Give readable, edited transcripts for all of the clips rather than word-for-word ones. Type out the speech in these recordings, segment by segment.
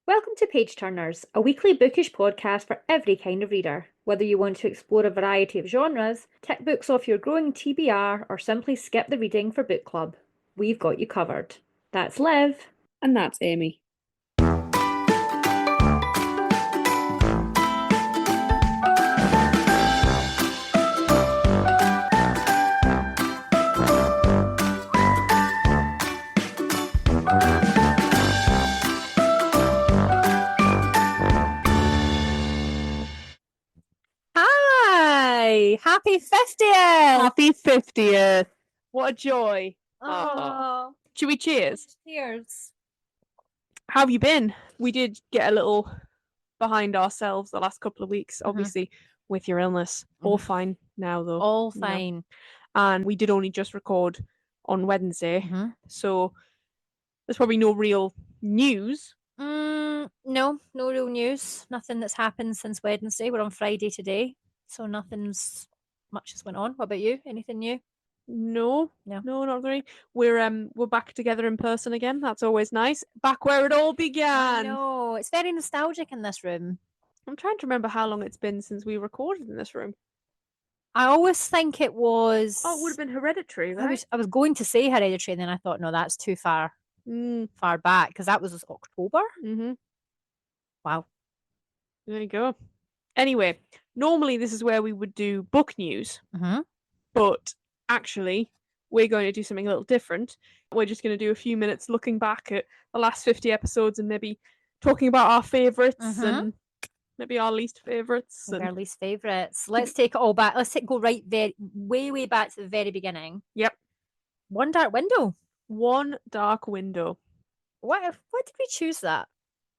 Welcome to Page Turners, a weekly bookish podcast for every kind of reader. Whether you want to explore a variety of genres, tick books off your growing TBR, or simply skip the reading for book club, we've got you covered. That's Liv. And that's Amy. Hi! Happy 50th! Happy 50th. What a joy. Oh, Should we cheers? cheers. How have you been? We did get a little behind ourselves the last couple of weeks, obviously, with your illness. All fine now, though. All you know. fine. And we did only just record on Wednesday, so there's probably no real news. No real news. Nothing that's happened since Wednesday. We're on Friday today, so nothing's much has went on. What about you? Anything new? No, No. not really. We're back together in person again. That's always nice. Back where it all began. No, it's very nostalgic in this room. I'm trying to remember how long it's been since we recorded in this room. I always think it was. Oh, it would have been Hereditary, right? I was going to say Hereditary, and then I thought, no, that's too far back because that was October. Wow. There you go. Anyway, normally this is where we would do book news, but actually we're going to do something a little different. We're just going to do a few minutes looking back at the last 50 episodes and maybe talking about our favourites and maybe our least favourites. Our least favourites. Let's take it all back. Go right way back to the very beginning. Yep. One Dark Window. One Dark Window. Why did we choose that?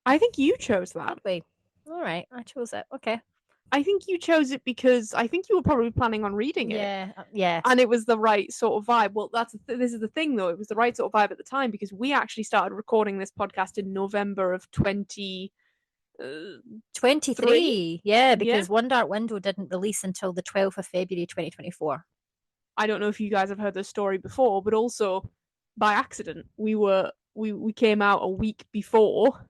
I think you chose that. Did we? All right, I chose it. Okay. I think you chose it because I think you were probably planning on reading it. Yeah. And it was the right sort of vibe. Well, this is the thing though. It was the right sort of vibe at the time because we actually started recording this podcast in November of 2023. Yeah, because One Dark Window didn't release until the 12th of February 2024. I don't know if you guys have heard this story before, but also by accident we came out a week before.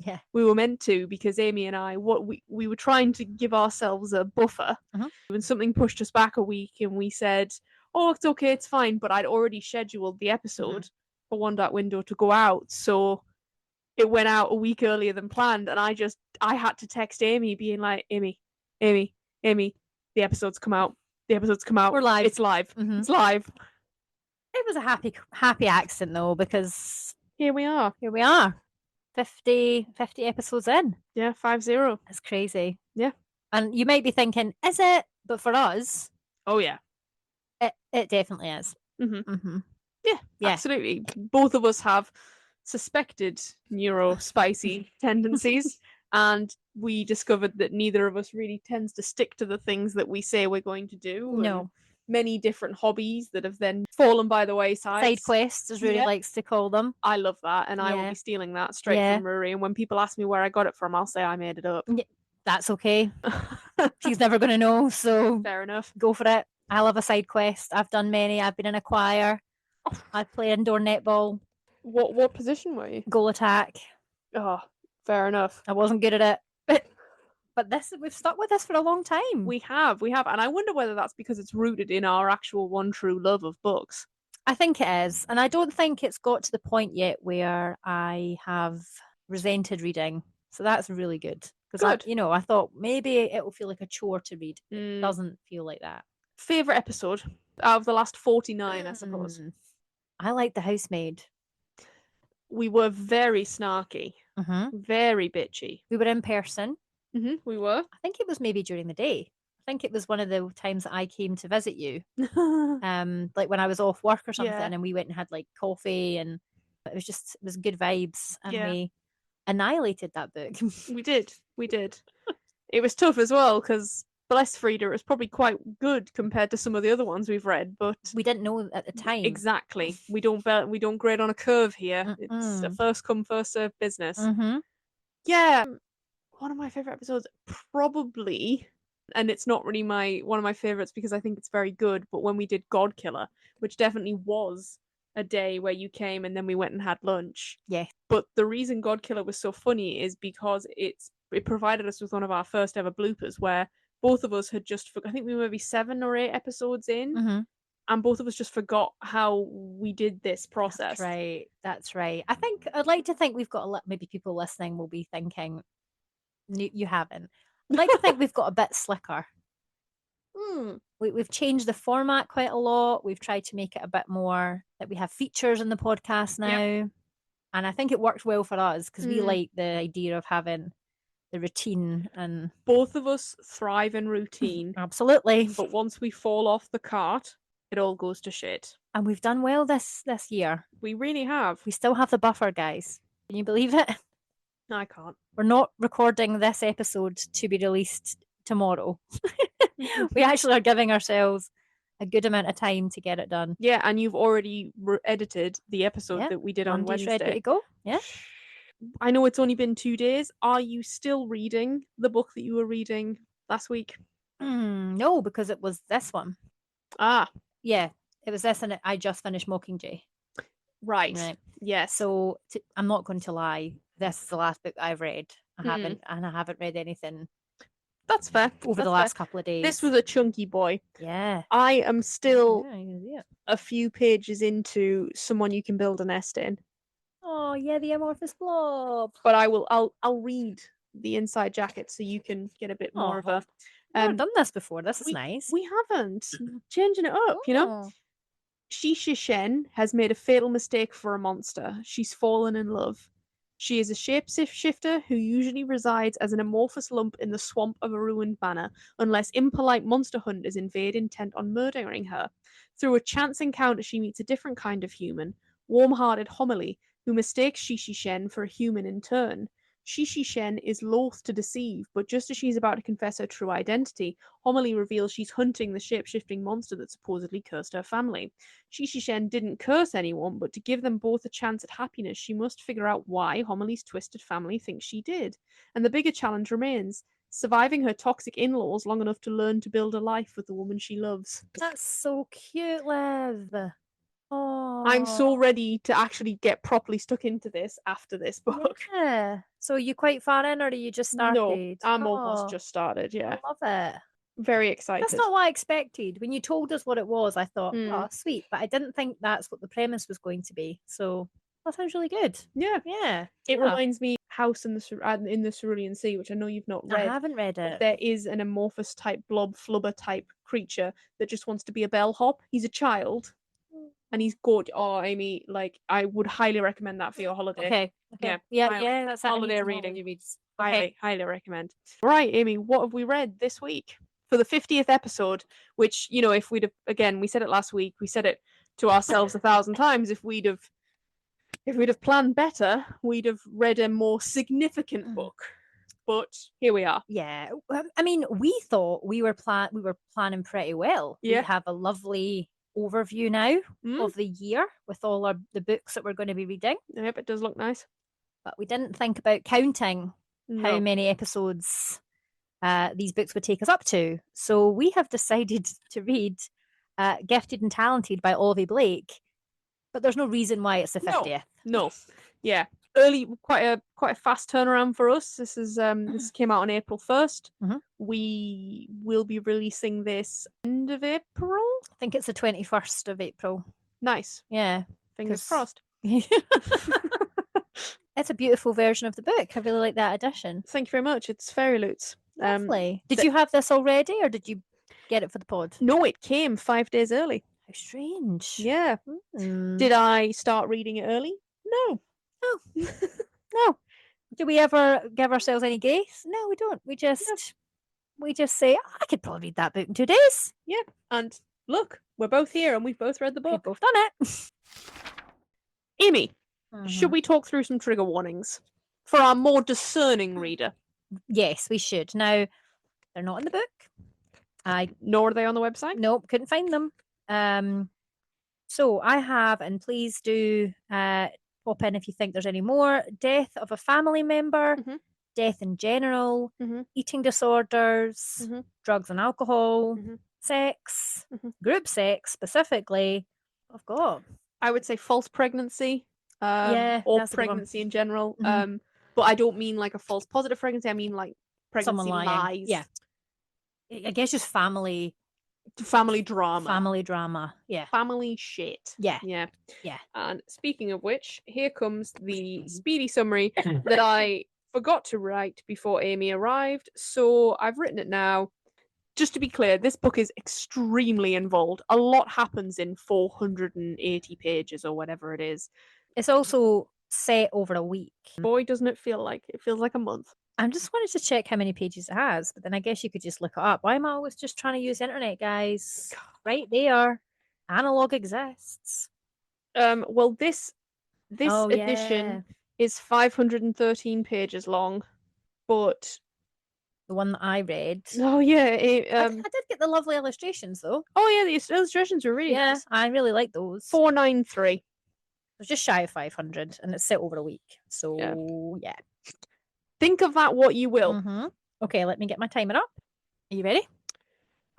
Yeah. We were meant to because Amy and I we were trying to give ourselves a buffer. When something pushed us back a week and we said, "Oh, it's okay, it's fine," but I'd already scheduled the episode for One Dark Window to go out, so it went out a week earlier than planned, and I had to text Amy being like, Amy, the episode's come out. We're live. It's live. It's live. It was a happy accident though, because Here we are. 50 episodes in. Yeah, 50. It's crazy. Yeah. And you might be thinking, is it? But for us, oh yeah, it definitely is. Yeah, absolutely. Both of us have suspected neurospicy tendencies, and we discovered that neither of us really tends to stick to the things that we say we're going to do. No. Many different hobbies that have then fallen by the wayside. Side quests, as Rory likes to call them. I love that, and I will be stealing that straight from Rory. And when people ask me where I got it from, I'll say I made it up. Yeah, that's okay. She's never going to know, so fair enough. Go for it. I love a side quest. I've done many. I've been in a choir. I play indoor netball. What position were you? Goal attack. Oh, fair enough. I wasn't good at it. But we've stuck with this for a long time. We have, and I wonder whether that's because it's rooted in our actual one true love of books. I think it is, and I don't think it's got to the point yet where I have resented reading. So that's really good because I thought maybe it will feel like a chore to read. It doesn't feel like that. Favorite episode out of the last 49, I suppose. I like The Housemaid. We were very snarky, very bitchy. We were in person. We were. I think it was maybe during the day. I think it was one of the times that I came to visit you. Like when I was off work or something, and we went and had like coffee, and it was good vibes, and we annihilated that book. We did. It was tough as well because bless Frida, it was probably quite good compared to some of the other ones we've read, but we didn't know at the time. Exactly. We don't grade on a curve here. It's a first come first served business. Yeah. One of my favorite episodes, probably, and it's not really one of my favorites because I think it's very good, but when we did God Killer, which definitely was a day where you came and then we went and had lunch. Yeah. But the reason God Killer was so funny is because it provided us with one of our first ever bloopers where both of us had I think we were maybe 7 or 8 episodes in, and both of us just forgot how we did this process. That's right. I'd like to think we've got maybe people listening will be thinking, you haven't. I'd like to think we've got a bit slicker. We've changed the format quite a lot. We've tried to make it a bit more that we have features in the podcast now. Yep. And I think it worked well for us because we like the idea of having the routine, and both of us thrive in routine. Absolutely. But once we fall off the cart, it all goes to shit. And we've done well this year. We really have. We still have the buffer, guys. Can you believe it? No, I can't. We're not recording this episode to be released tomorrow. We actually are giving ourselves a good amount of time to get it done. Yeah, and you've already edited the episode that we did on Wednesday. Ready to go. Yeah. I know it's only been 2 days. Are you still reading the book that you were reading last week? No, because it was this one. Yeah, it was this, and I just finished Mockingjay. Right. Yes. So I'm not going to lie. This is the last book I've read. I haven't read anything. That's fair. Over the last couple of days. This was a chunky boy. Yeah. I am still a few pages into Someone You Can Build a Nest In. Oh yeah, the amorphous blob. But I'll read the inside jacket so you can get a bit more of a. I've done this before. This is nice. We haven't. Changing it up, you know. Shishi Shen has made a fatal mistake for a monster. She's fallen in love. She is a shapeshifter who usually resides as an amorphous lump in the swamp of a ruined manor, unless impolite monster hunters invade intent on murdering her. Through a chance encounter, she meets a different kind of human, warm-hearted Homily, who mistakes Shishi Shen for a human in turn. Shishi Shen is loath to deceive, but just as she's about to confess her true identity, Homily reveals she's hunting the shape-shifting monster that supposedly cursed her family. Shishi Shen didn't curse anyone, but to give them both a chance at happiness, she must figure out why Homily's twisted family thinks she did. And the bigger challenge remains, surviving her toxic in-laws long enough to learn to build a life with the woman she loves. That's so cute, Liv. Oh, I'm so ready to actually get properly stuck into this after this book. Yeah. So are you quite far in, or are you just started? No, I'm almost just started, yeah. I love it. Very excited. That's not what I expected. When you told us what it was, I thought, oh, sweet. But I didn't think that's what the premise was going to be. So that sounds really good. Yeah. Yeah. It reminds me House in the Cerulean Sea, which I know you've not read. I haven't read it. There is an amorphous type blob flubber type creature that just wants to be a bellhop. He's a child. And he's good. Oh, Amy, like, I would highly recommend that for your holiday. Okay. Yeah. That's holiday reading. Okay. Highly recommend. Right, Amy, what have we read this week for the 50th episode? Which, you know, if we'd have, again, we said it last week, we said it to ourselves 1,000 times. If we'd have planned better, we'd have read a more significant book. But here we are. Yeah, I mean, we thought we were planning pretty well. Yeah. We have a lovely overview now of the year with all the books that we're going to be reading. Yep, it does look nice. But we didn't think about counting how many episodes these books would take us up to. So we have decided to read Gifted and Talented by Olivie Blake, but there's no reason why it's the 50th. No. Yeah. Early, quite a fast turnaround for us. This is this came out on April 1st. We will be releasing this end of April. I think it's the 21st of April. Nice. Yeah. Fingers crossed. It's a beautiful version of the book. I really like that edition. Thank you very much. It's Fairy Loots. Lovely. Did you have this already, or did you get it for the pod? No, it came 5 days early. How strange. Yeah. Did I start reading it early? No. No. Do we ever give ourselves any grace? No, we don't. We just say, I could probably read that book in 2 days. Yeah. And look, we're both here and we've both read the book. We've both done it. Amy, should we talk through some trigger warnings for our more discerning reader? Yes, we should. Now, they're not in the book. Nor are they on the website? Nope, couldn't find them. So I have, and please do pop in if you think there's any more. Death of a family member, death in general, eating disorders, drugs and alcohol, sex, group sex specifically. I've got I would say false pregnancy, Yeah, or that's a good one. pregnancy in general. Mhm. But I don't mean like a false positive pregnancy. I mean like Someone pregnancy lying. lies. Yeah. I guess just family drama. Yeah. Family shit. Yeah. Yeah. Yeah. And speaking of which, here comes the speedy summary that I forgot to write before Amy arrived. So I've written it now. Just to be clear, this book is extremely involved. A lot happens in 480 pages or whatever it is. It's also set over a week. Boy, doesn't it feel like it feels like a month. I just wanted to check how many pages it has, but then I guess you could just look it up. Why am I always just trying to use the internet, guys? Right there. Analog exists. Well, this Oh, edition yeah. is 513 pages long, but The one that I read. oh yeah, I did get the lovely illustrations though. oh yeah, the illustrations are really Yeah, nice. I really like those. 493. It was just shy of 500 and it's set over a week. So, yeah. Think of that what you will. Mm-hmm. Okay, let me get my timer up. Are you ready?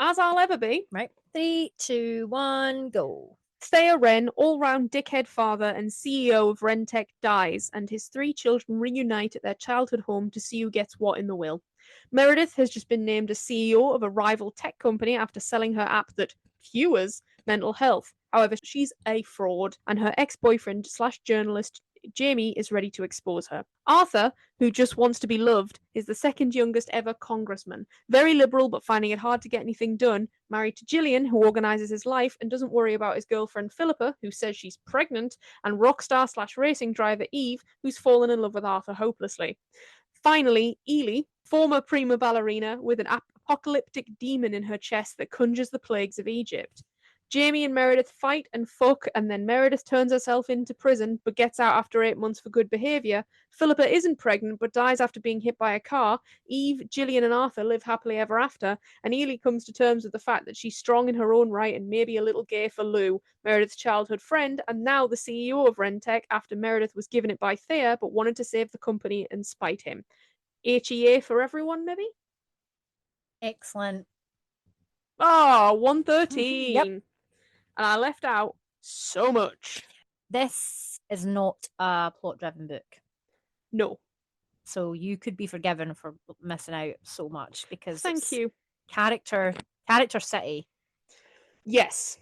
As I'll ever be. Right. 3, 2, 1, go. Thea Wren, all-round dickhead father and CEO of Rentec, dies, and his 3 children reunite at their childhood home to see who gets what in the will. Meredith has just been named as CEO of a rival tech company after selling her app that cures mental health. However, she's a fraud, and her ex-boyfriend / journalist Jamie is ready to expose her. Arthur, who just wants to be loved, is the second youngest ever congressman. Very liberal, but finding it hard to get anything done. Married to Gillian, who organises his life and doesn't worry about his girlfriend Philippa, who says she's pregnant, and rock star / racing driver Eve, who's fallen in love with Arthur hopelessly. Finally, Ely, former prima ballerina with an apocalyptic demon in her chest that conjures the plagues of Egypt. Jamie and Meredith fight and fuck, and then Meredith turns herself into prison but gets out after 8 months for good behaviour. Philippa isn't pregnant but dies after being hit by a car. Eve, Gillian, and Arthur live happily ever after, and Ely comes to terms with the fact that she's strong in her own right and maybe a little gay for Lou, Meredith's childhood friend, and now the CEO of Rentec after Meredith was given it by Thea but wanted to save the company and spite him. HEA for everyone, maybe? Excellent. Oh, 113. Yep. And I left out so much. This is not a plot-driven book. No. So you could be forgiven for missing out so much because Thank it's you. Character City. Yes.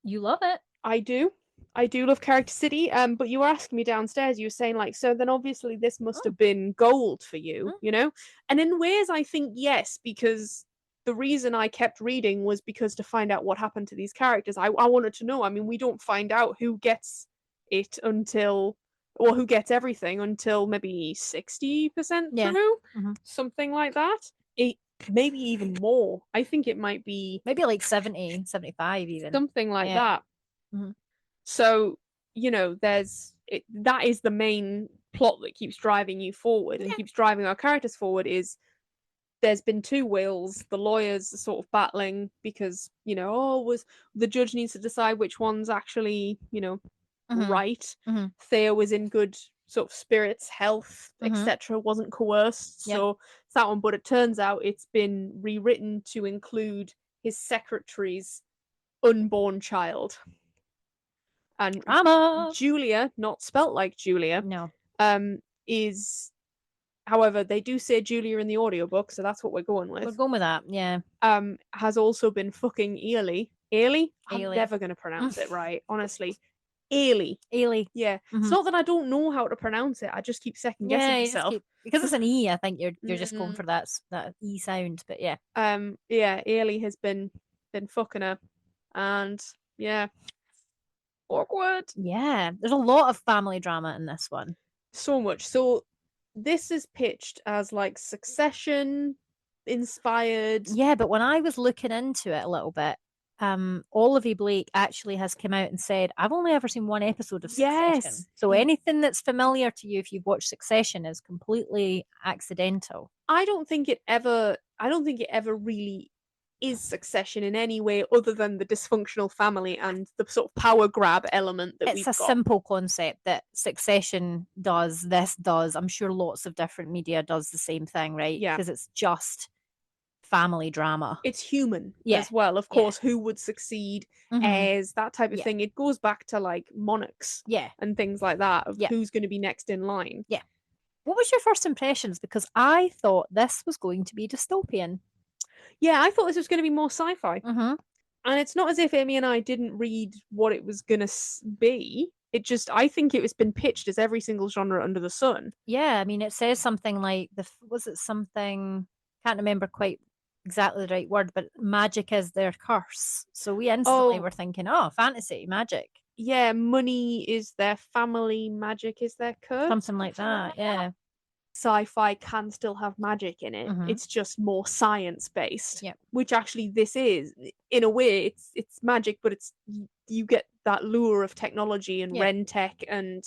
You love it. I do. I do love Character City. But you were asking me downstairs, you were saying like, so then obviously this must have been gold for you, you know? And in ways I think yes, because the reason I kept reading was because to find out what happened to these characters. I wanted to know. I mean, we don't find out who gets it until, or who gets everything until maybe 60% through, something like that. Maybe even more. I think it might be maybe like 70, 75 even. something like that. So, you know, that is the main plot that keeps driving you forward and keeps driving our characters forward is there's been 2 wills. The lawyers are sort of battling because, you know, the judge needs to decide which one's actually, you know, right. Thea was in good sort of spirits, health, etc. Wasn't coerced. So it's that one. But it turns out it's been rewritten to include his secretary's unborn child. And Julia, not spelt like Julia, is, however, they do say Julia in the audiobook, so that's what we're going with. We're going with that, yeah. Has also been fucking Ailey. Ailey? I'm never going to pronounce it right, honestly. Ailey. Yeah. It's not that I don't know how to pronounce it, I just keep second guessing myself. Because it's an E, I think you're just going for that E sound, but yeah. Yeah, Ailey has been fucking her. And yeah. Awkward. Yeah, there's a lot of family drama in this one. So much. So this is pitched as like Succession inspired. Yeah, but when I was looking into it a little bit, Olivie Blake actually has come out and said, I've only ever seen 1 episode of Succession. So anything that's familiar to you if you've watched Succession is completely accidental. I don't think it ever really is Succession in any way other than the dysfunctional family and the sort of power grab element that we've got. It's a simple concept that Succession does, this does. I'm sure lots of different media does the same thing, right? Yeah. Because it's just family drama. It's human Yeah. as well, of course. Who would succeed as that type of thing? It goes back to like monarchs and things like that of who's going to be next in line. Yeah. What was your first impressions? Because I thought this was going to be dystopian. Yeah, I thought this was going to be more sci-fi. Mm-hmm. And it's not as if Amy and I didn't read what it was going to be. It just, I think it was been pitched as every single genre under the sun. Yeah, I mean, it says something like, can't remember quite exactly the right word, but magic is their curse. So we instantly were thinking, oh, fantasy, magic. Yeah, money is their family, magic is their curse. Something like that, yeah. Sci-fi can still have magic in it. It's just more science-based. Yeah. Which actually this is. In a way, it's magic, but it's you get that lure of technology and Ren Tech, and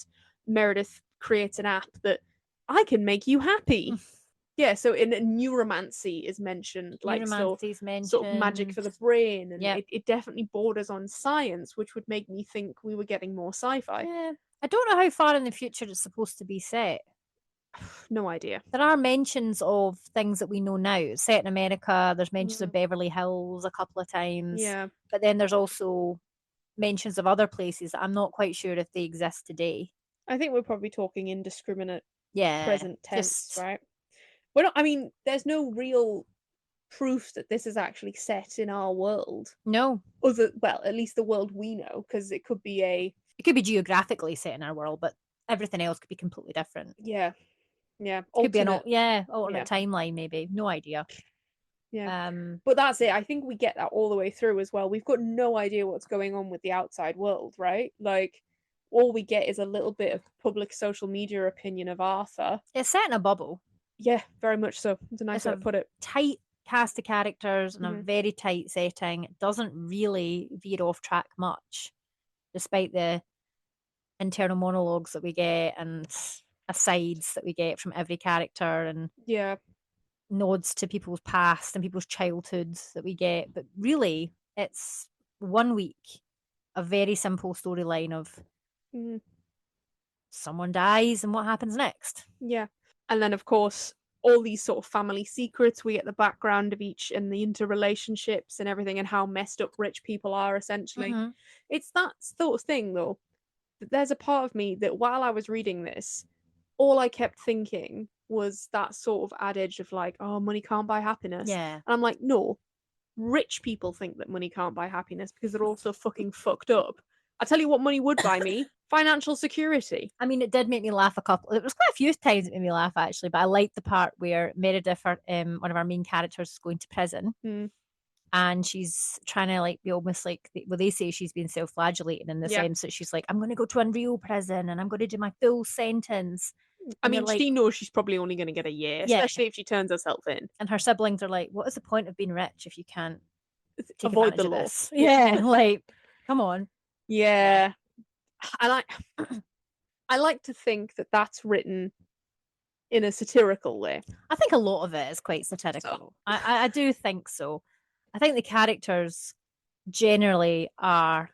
Meredith creates an app that I can make you happy. Yeah, so in neuromancy is mentioned, like sort of magic for the brain, and it definitely borders on science, which would make me think we were getting more sci-fi. Yeah. I don't know how far in the future it's supposed to be set. No idea. There are mentions of things that we know now. It's set in America. There's mentions of Beverly Hills a couple of times. Yeah. But then there's also mentions of other places that I'm not quite sure if they exist today. I think we're probably talking indiscriminate present tense, right? We're not, I mean, there's no real proof that this is actually set in our world. No. Well, at least the world we know, because it could be It could be geographically set in our world, but everything else could be completely different. Yeah. Yeah. Could be an alternate timeline, maybe. No idea. Yeah. But that's it. I think we get that all the way through as well. We've got no idea what's going on with the outside world, right? Like, all we get is a little bit of public social media opinion of Arthur. It's set in a bubble. Yeah, very much so. It's a nice way to put it. Tight cast of characters and a very tight setting. It doesn't really veer off track much, despite the internal monologues that we get and asides that we get from every character, and nods to people's past and people's childhoods that we get. But really, it's 1 week, a very simple storyline of someone dies and what happens next. Yeah. And then, of course, all these sort of family secrets, we get the background of each and the interrelationships and everything, and how messed up rich people are, essentially. It's that sort of thing, though, that there's a part of me that while I was reading this, all I kept thinking was that sort of adage of like, oh, money can't buy happiness. Yeah. And I'm like, no, rich people think that money can't buy happiness because they're all so fucking fucked up. I tell you what money would buy me: financial security. I mean, it did make me laugh it was quite a few times it made me laugh, actually, but I liked the part where Meredith, one of our main characters, is going to prison. And she's trying to like be almost like, well, they say she's been self-flagellating in the sense that she's like, I'm going to go to Unreal Prison and I'm going to do my full sentence. I mean, she knows she's probably only going to get a year, especially if she turns herself in. And her siblings are like, what is the point of being rich if you can't avoid the law? Yeah, like, come on. Yeah. And I like to think that that's written in a satirical way. I think a lot of it is quite satirical. I do think so. I think the characters generally are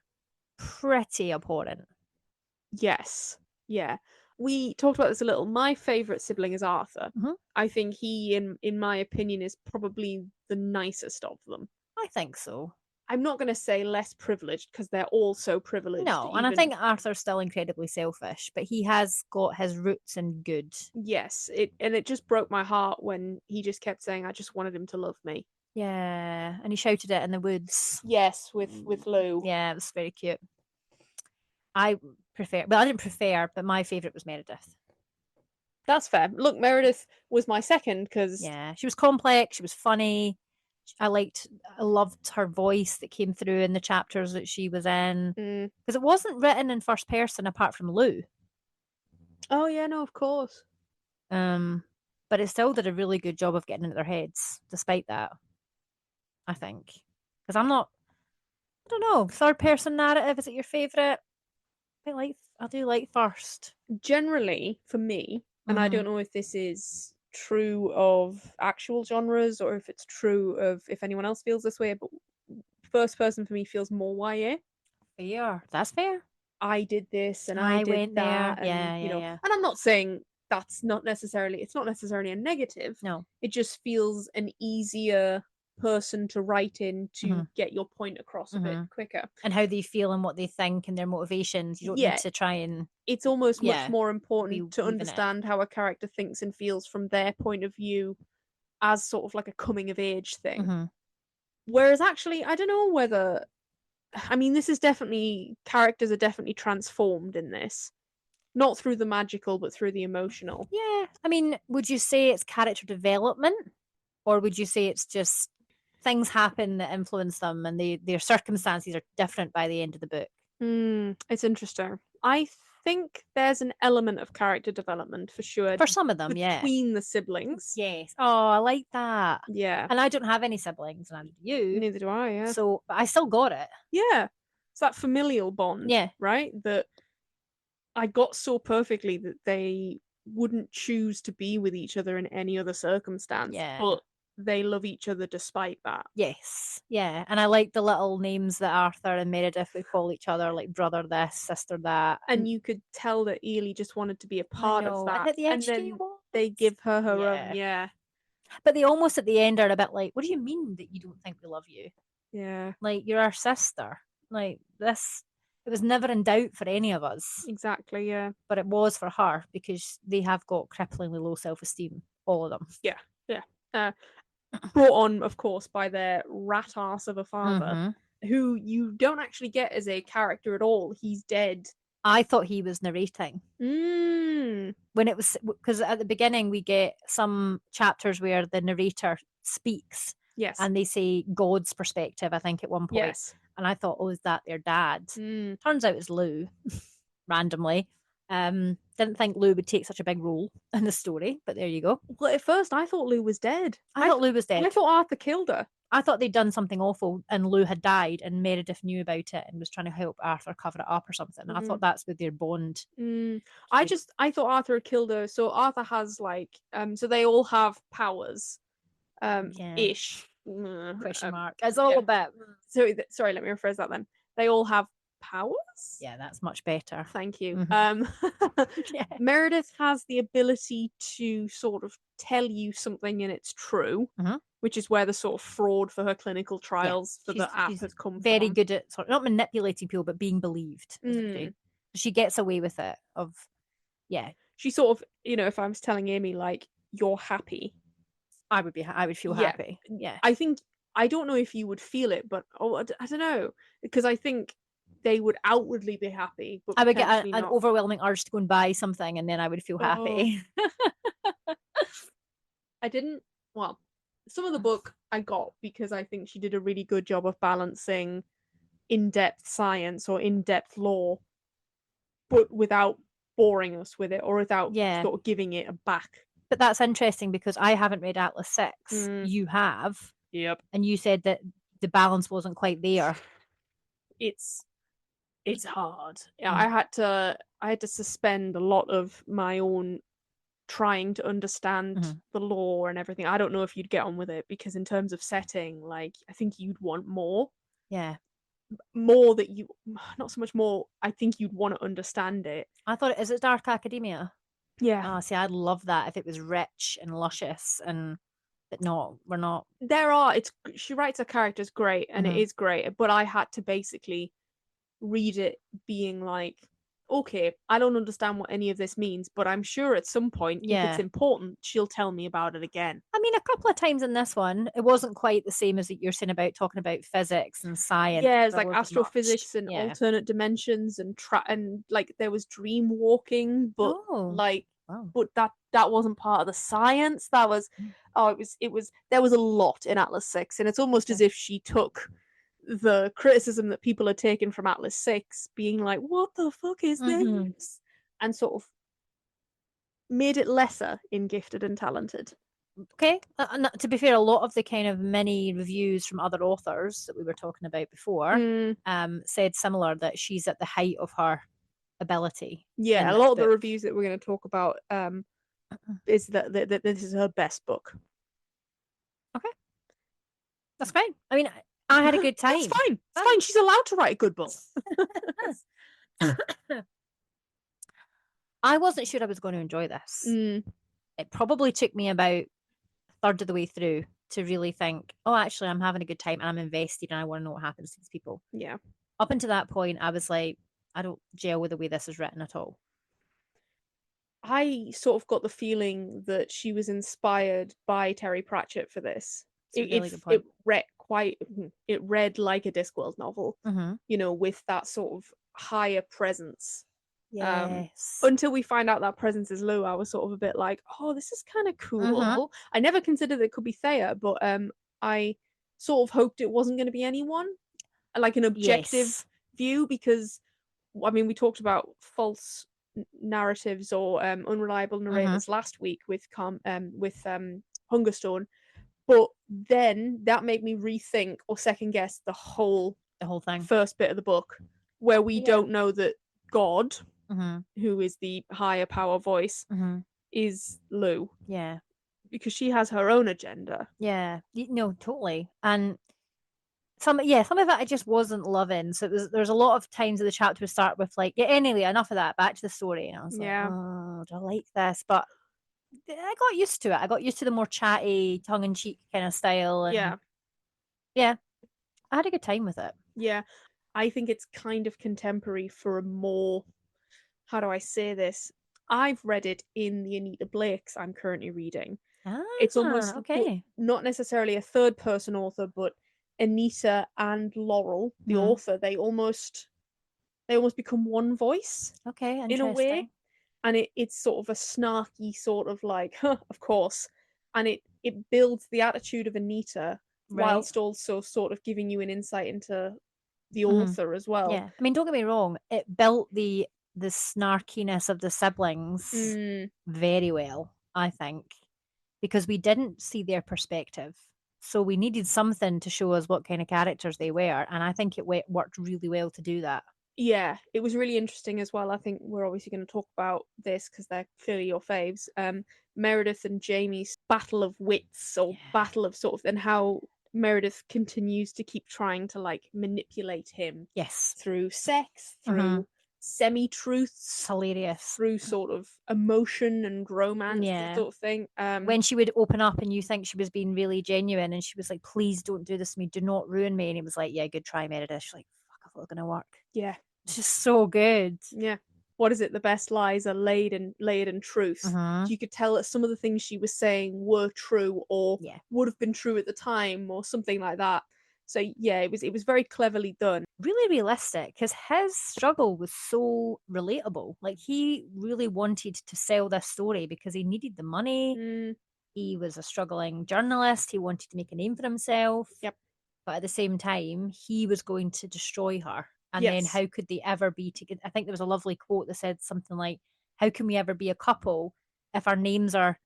pretty abhorrent. Yes. Yeah. We talked about this a little. My favourite sibling is Arthur. I think he, in my opinion, is probably the nicest of them. I think so. I'm not going to say less privileged, because they're all so privileged. No, and I think Arthur's still incredibly selfish, but he has got his roots in good. Yes, it just broke my heart when he just kept saying, I just wanted him to love me. Yeah, and he shouted it in the woods. Yes, with Lou. Yeah, it was very cute. I didn't prefer, but my favourite was Meredith. That's fair. Look, Meredith was my second because... Yeah, she was complex, she was funny. I loved her voice that came through in the chapters that she was in. Because it wasn't written in first person apart from Lou. Oh, yeah, no, of course. But it still did a really good job of getting into their heads, despite that, I think. Because I don't know, third person narrative, is it your favourite? I do like first. Generally, for me, and I don't know if this is true of actual genres or if it's true of if anyone else feels this way, but first person for me feels more YA. Fair. That's fair. I did this and I did that. There. And, yeah. And I'm not saying it's not necessarily a negative. No. It just feels an easier person to write in to get your point across a bit quicker. And how they feel and what they think and their motivations. You don't need to try and... It's almost much more important weaving to it. understand how a character thinks and feels from their point of view as sort of like a coming of age thing. Whereas actually, I don't know whether... I mean, this is definitely... Characters are definitely transformed in this. Not through the magical, but through the emotional. Yeah. I mean, would you say it's character development? Or would you say it's just things happen that influence them and their circumstances are different by the end of the book? It's interesting. I think there's an element of character development for sure. For some of them, between the siblings. Yes. Oh, I like that. Yeah. And I don't have any siblings, and neither do you. Neither do I, yeah. So, but I still got it. Yeah. It's that familial bond. Yeah. Right? That I got so perfectly that they wouldn't choose to be with each other in any other circumstance. Yeah. But they love each other despite that. Yes. Yeah. And I like the little names that Arthur and Meredith would call each other, like brother this, sister that. And you could tell that Ely just wanted to be a part of that. And at the end, then they give her her own. Yeah. But they almost at the end are a bit like, what do you mean that you don't think we love you? Yeah. Like, you're our sister. Like, this, it was never in doubt for any of us. Exactly, yeah. But it was for her because they have got cripplingly low self-esteem, all of them. Yeah, yeah. Brought on, of course, by their rat ass of a father, who you don't actually get as a character at all. He's dead. I thought he was narrating. When it was, because at the beginning we get some chapters where the narrator speaks. Yes. And they say God's perspective, I think, at one point. Yes. And I thought, oh, is that their dad? Turns out it's Lou, randomly. Didn't think Lou would take such a big role in the story, but there you go. Well, at first I thought Lou was dead. I thought Lou was dead. I thought Arthur killed her. I thought they'd done something awful and Lou had died and Meredith knew about it and was trying to help Arthur cover it up or something. I thought that's with their bond. I thought Arthur had killed her. So Arthur has like, so they all have powers, ish. Question mark. It's all a bit. So sorry, let me rephrase that then. They all have powers. Yeah, that's much better. Thank you. Meredith has the ability to sort of tell you something and it's true, which is where the sort of fraud for her clinical trials for the app has come very from. good at sort of not manipulating people but being believed. She gets away with it. She sort of, if I was telling Amy like you're happy, I would feel happy. Yeah. I don't know if you would feel it, but I don't know, because I think they would outwardly be happy, but I would get an overwhelming urge to go and buy something and then I would feel happy. Some of the book I got because I think she did a really good job of balancing in-depth science or in-depth lore, but without boring us with it or without sort of giving it a back. But that's interesting because I haven't read Atlas 6. You have. Yep. And you said that the balance wasn't quite there. It's hard. Yeah, I had to suspend a lot of my own trying to understand the lore and everything. I don't know if you'd get on with it because in terms of setting, like I think you'd want more. Yeah. More that you not so much more. I think you'd want to understand it. I thought, is it Dark Academia? Yeah. Oh, see, I'd love that if it was rich and luscious and but no, we're not. She writes her characters great and it is great, but I had to basically read it being like, okay, I don't understand what any of this means, but I'm sure at some point, if it's important, she'll tell me about it again. I mean, a couple of times in this one, it wasn't quite the same as you're saying about talking about physics and science. Yeah, it's like astrophysics and alternate dimensions and like there was dream walking, but but that wasn't part of the science. That was there was a lot in Atlas 6, and it's almost as if she took the criticism that people are taking from Atlas 6 being like, what the fuck is this? And sort of made it lesser in Gifted and Talented. Okay. To be fair, a lot of the kind of mini reviews from other authors that we were talking about before said similar, that she's at the height of her ability. Yeah, a lot of the reviews that we're going to talk about is that this is her best book. Okay. That's fine. I mean, I had a good time. It's fine. It's fine. She's allowed to write a good book. I wasn't sure I was going to enjoy this. It probably took me about a third of the way through to really think, oh, actually, I'm having a good time and I'm invested and I want to know what happens to these people. Yeah. Up until that point, I was like, I don't gel with the way this is written at all. I sort of got the feeling that she was inspired by Terry Pratchett for this. It's a really good point. It read like a Discworld novel, Mm-hmm. you know, with that sort of higher presence. Yes. Until we find out that presence is Lou, I was sort of a bit like, oh, this is kind of cool. I never considered it could be Thea, but I sort of hoped it wasn't going to be anyone, like an objective view, because I mean, we talked about false narratives or unreliable narrators last week with Hungerstone, but then that made me rethink or second guess the whole thing, first bit of the book, where we don't know that God, who is the higher power voice, is Lou. Yeah, because she has her own agenda. Yeah, no, totally. And some of it I just wasn't loving. So there's a lot of times in the chapter we start with like, yeah, anyway, enough of that, back to the story. And I was like, oh, do I like this? But I got used to it. I got used to the more chatty, tongue-in-cheek kind of style. And yeah, I had a good time with it. Yeah, I think it's kind of contemporary for a more, how do I say this? I've read it in the Anita Blake's I'm currently reading. It's almost not necessarily a third person author, but Anita and Laurel, the author, they almost become one voice. Okay, in a way. And it's sort of a snarky sort of like, huh, of course. And it builds the attitude of Anita whilst also sort of giving you an insight into the author as well. Yeah. I mean, don't get me wrong, it built the snarkiness of the siblings very well, I think, because we didn't see their perspective. So we needed something to show us what kind of characters they were. And I think it worked really well to do that. Yeah, it was really interesting as well. I think we're obviously going to talk about this because they're clearly your faves. Meredith and Jamie's battle of wits, or battle of sort of, and how Meredith continues to keep trying to like manipulate him. Yes. Through sex, through semi-truths. Hilarious. Through sort of emotion and romance, sort of thing. When she would open up and you think she was being really genuine and she was like, please don't do this to me, do not ruin me. And he was like, yeah, good try, Meredith. She's like, fuck, I thought it was going to work. Yeah. It's just so good. Yeah. What is it? The best lies are laid in truth. You could tell that some of the things she was saying were true or would have been true at the time or something like that. So yeah, it was very cleverly done. Really realistic, because his struggle was so relatable. Like, he really wanted to sell this story because he needed the money. He was a struggling journalist. He wanted to make a name for himself. Yep. But at the same time, he was going to destroy her. And then how could they ever be together? I think there was a lovely quote that said something like, how can we ever be a couple if our names are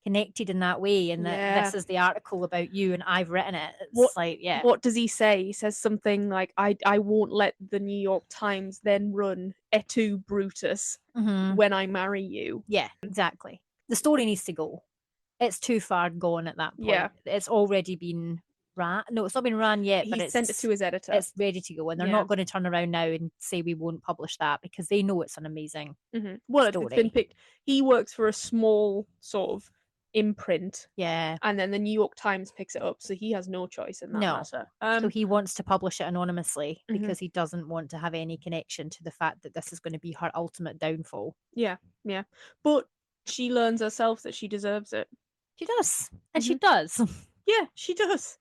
connected in that way? And that this is the article about you and I've written it. It's what does he say? He says something like, I won't let the New York Times then run et tu Brutus when I marry you. Yeah, exactly. The story needs to go. It's too far gone at that point. It's already been ran. No, it's not been ran yet, but it's sent it to his editor. It's ready to go, and they're not going to turn around now and say we won't publish that, because they know it's an amazing well, story. It's been picked. He works for a small sort of imprint, and then the New York Times picks it up, so he has no choice in that matter. So he wants to publish it anonymously because he doesn't want to have any connection to the fact that this is going to be her ultimate downfall. Yeah, but she learns herself that she deserves it. She does, and she does. Yeah, she does.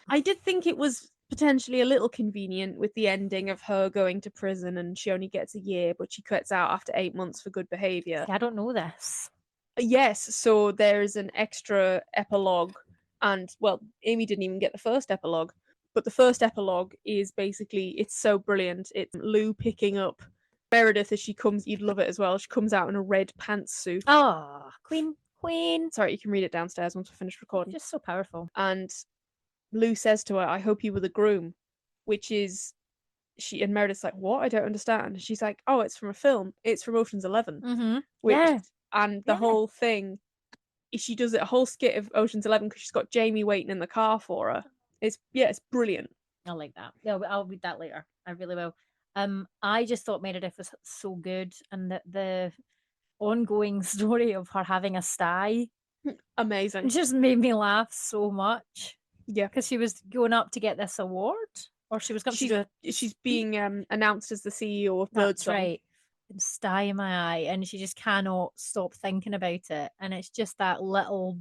I did think it was potentially a little convenient with the ending of her going to prison and she only gets a year, but she gets out after 8 months for good behaviour. I don't know this. Yes, so there's an extra epilogue, and well, Amy didn't even get the first epilogue, but the first epilogue is basically, it's so brilliant. It's Lou picking up Meredith as she comes. You'd love it as well. She comes out in a red pantsuit. Oh, Queen. Sorry, you can read it downstairs once we finish recording. Just so powerful. And Lou says to her, I hope you were the groom, which is, and Meredith's like, what? I don't understand. She's like, oh, it's from a film. It's from Ocean's 11. And the whole thing, she does a whole skit of Ocean's 11 because she's got Jamie waiting in the car for her. It's brilliant. I like that. Yeah, I'll read that later. I really will. I just thought Meredith was so good, and the ongoing story of her having a sty Amazing. It just made me laugh so much. Yeah. Because she was going up to get this award, or she was going to do a She's being announced as the CEO of That's Birdsong. right. And sty in my eye, and she just cannot stop thinking about it. And it's just that little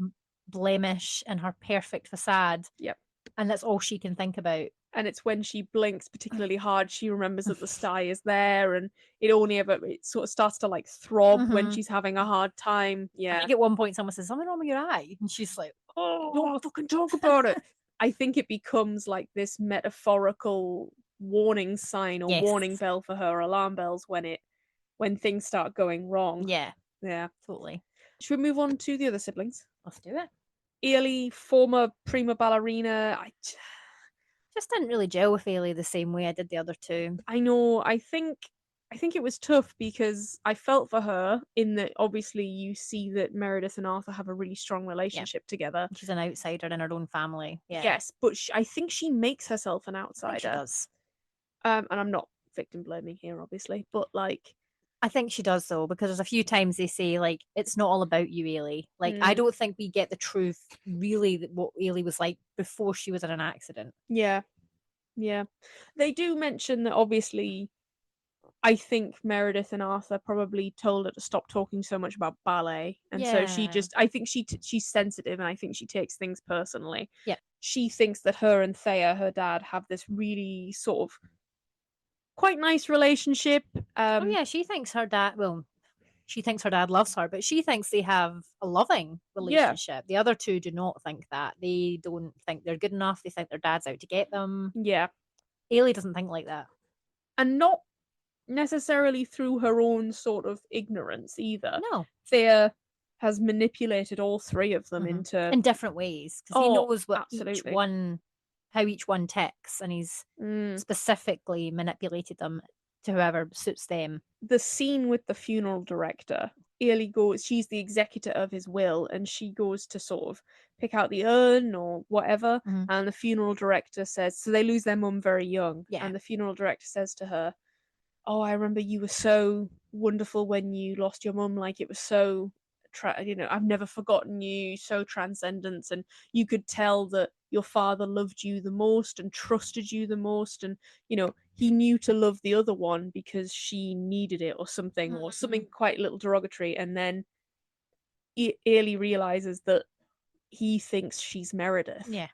blemish in her perfect facade. Yep. And that's all she can think about. And it's when she blinks particularly hard, she remembers that the sty is there, and it sort of starts to like throb when she's having a hard time. I Yeah. think at one point someone says, "Something wrong with your eye?" And she's like, Don't "Oh, fucking talk about it. I think it becomes like this metaphorical warning sign or Yes. warning bell for her, alarm bells when things start going wrong. yeah, Yeah. totally. Should we move on to the other siblings? Let's do it." Ailey, former prima ballerina. Just didn't really gel with Ailey the same way I did the other two. I know. I think it was tough because I felt for her in that obviously you see that Meredith and Arthur have a really strong relationship together. She's an outsider in her own family. Yeah. Yes, but I think she makes herself an I think outsider. she does. And I'm not victim blaming here, obviously, but like I think she does though, because there's a few times they say like it's not all about you, Ailey. Like I don't think we get the truth really what Ailey was like before she was in an accident. Yeah. They do mention that obviously I think Meredith and Arthur probably told her to stop talking so much about ballet, and so she Yeah. just I think she's sensitive and I think she takes things personally. Yeah. She thinks that her and Thea, her dad, have this really sort of quite nice relationship. Oh yeah, she thinks her dad loves her, but she thinks they have a loving relationship. The other two do not think that. They don't think they're good enough. They think their dad's out to get them. Yeah. Ailey doesn't think like that. And not necessarily through her own sort of ignorance either. No. Thea has manipulated all three of them into in different ways, because he knows what absolutely. how each one ticks, and he's specifically manipulated them to whoever suits them. The scene with the funeral director, Ailey goes, she's the executor of his will, and she goes to sort of pick out the urn or whatever, and the funeral director says, so they lose their mum very young, and the funeral director says to her, "Oh, I remember you were so wonderful when you lost your mum, like it was so I've never forgotten you, so transcendent, and you could tell that your father loved you the most and trusted you the most, and he knew to love the other one because she needed it or something quite little derogatory." And then Ailey realizes that he thinks she's Meredith. Yeah.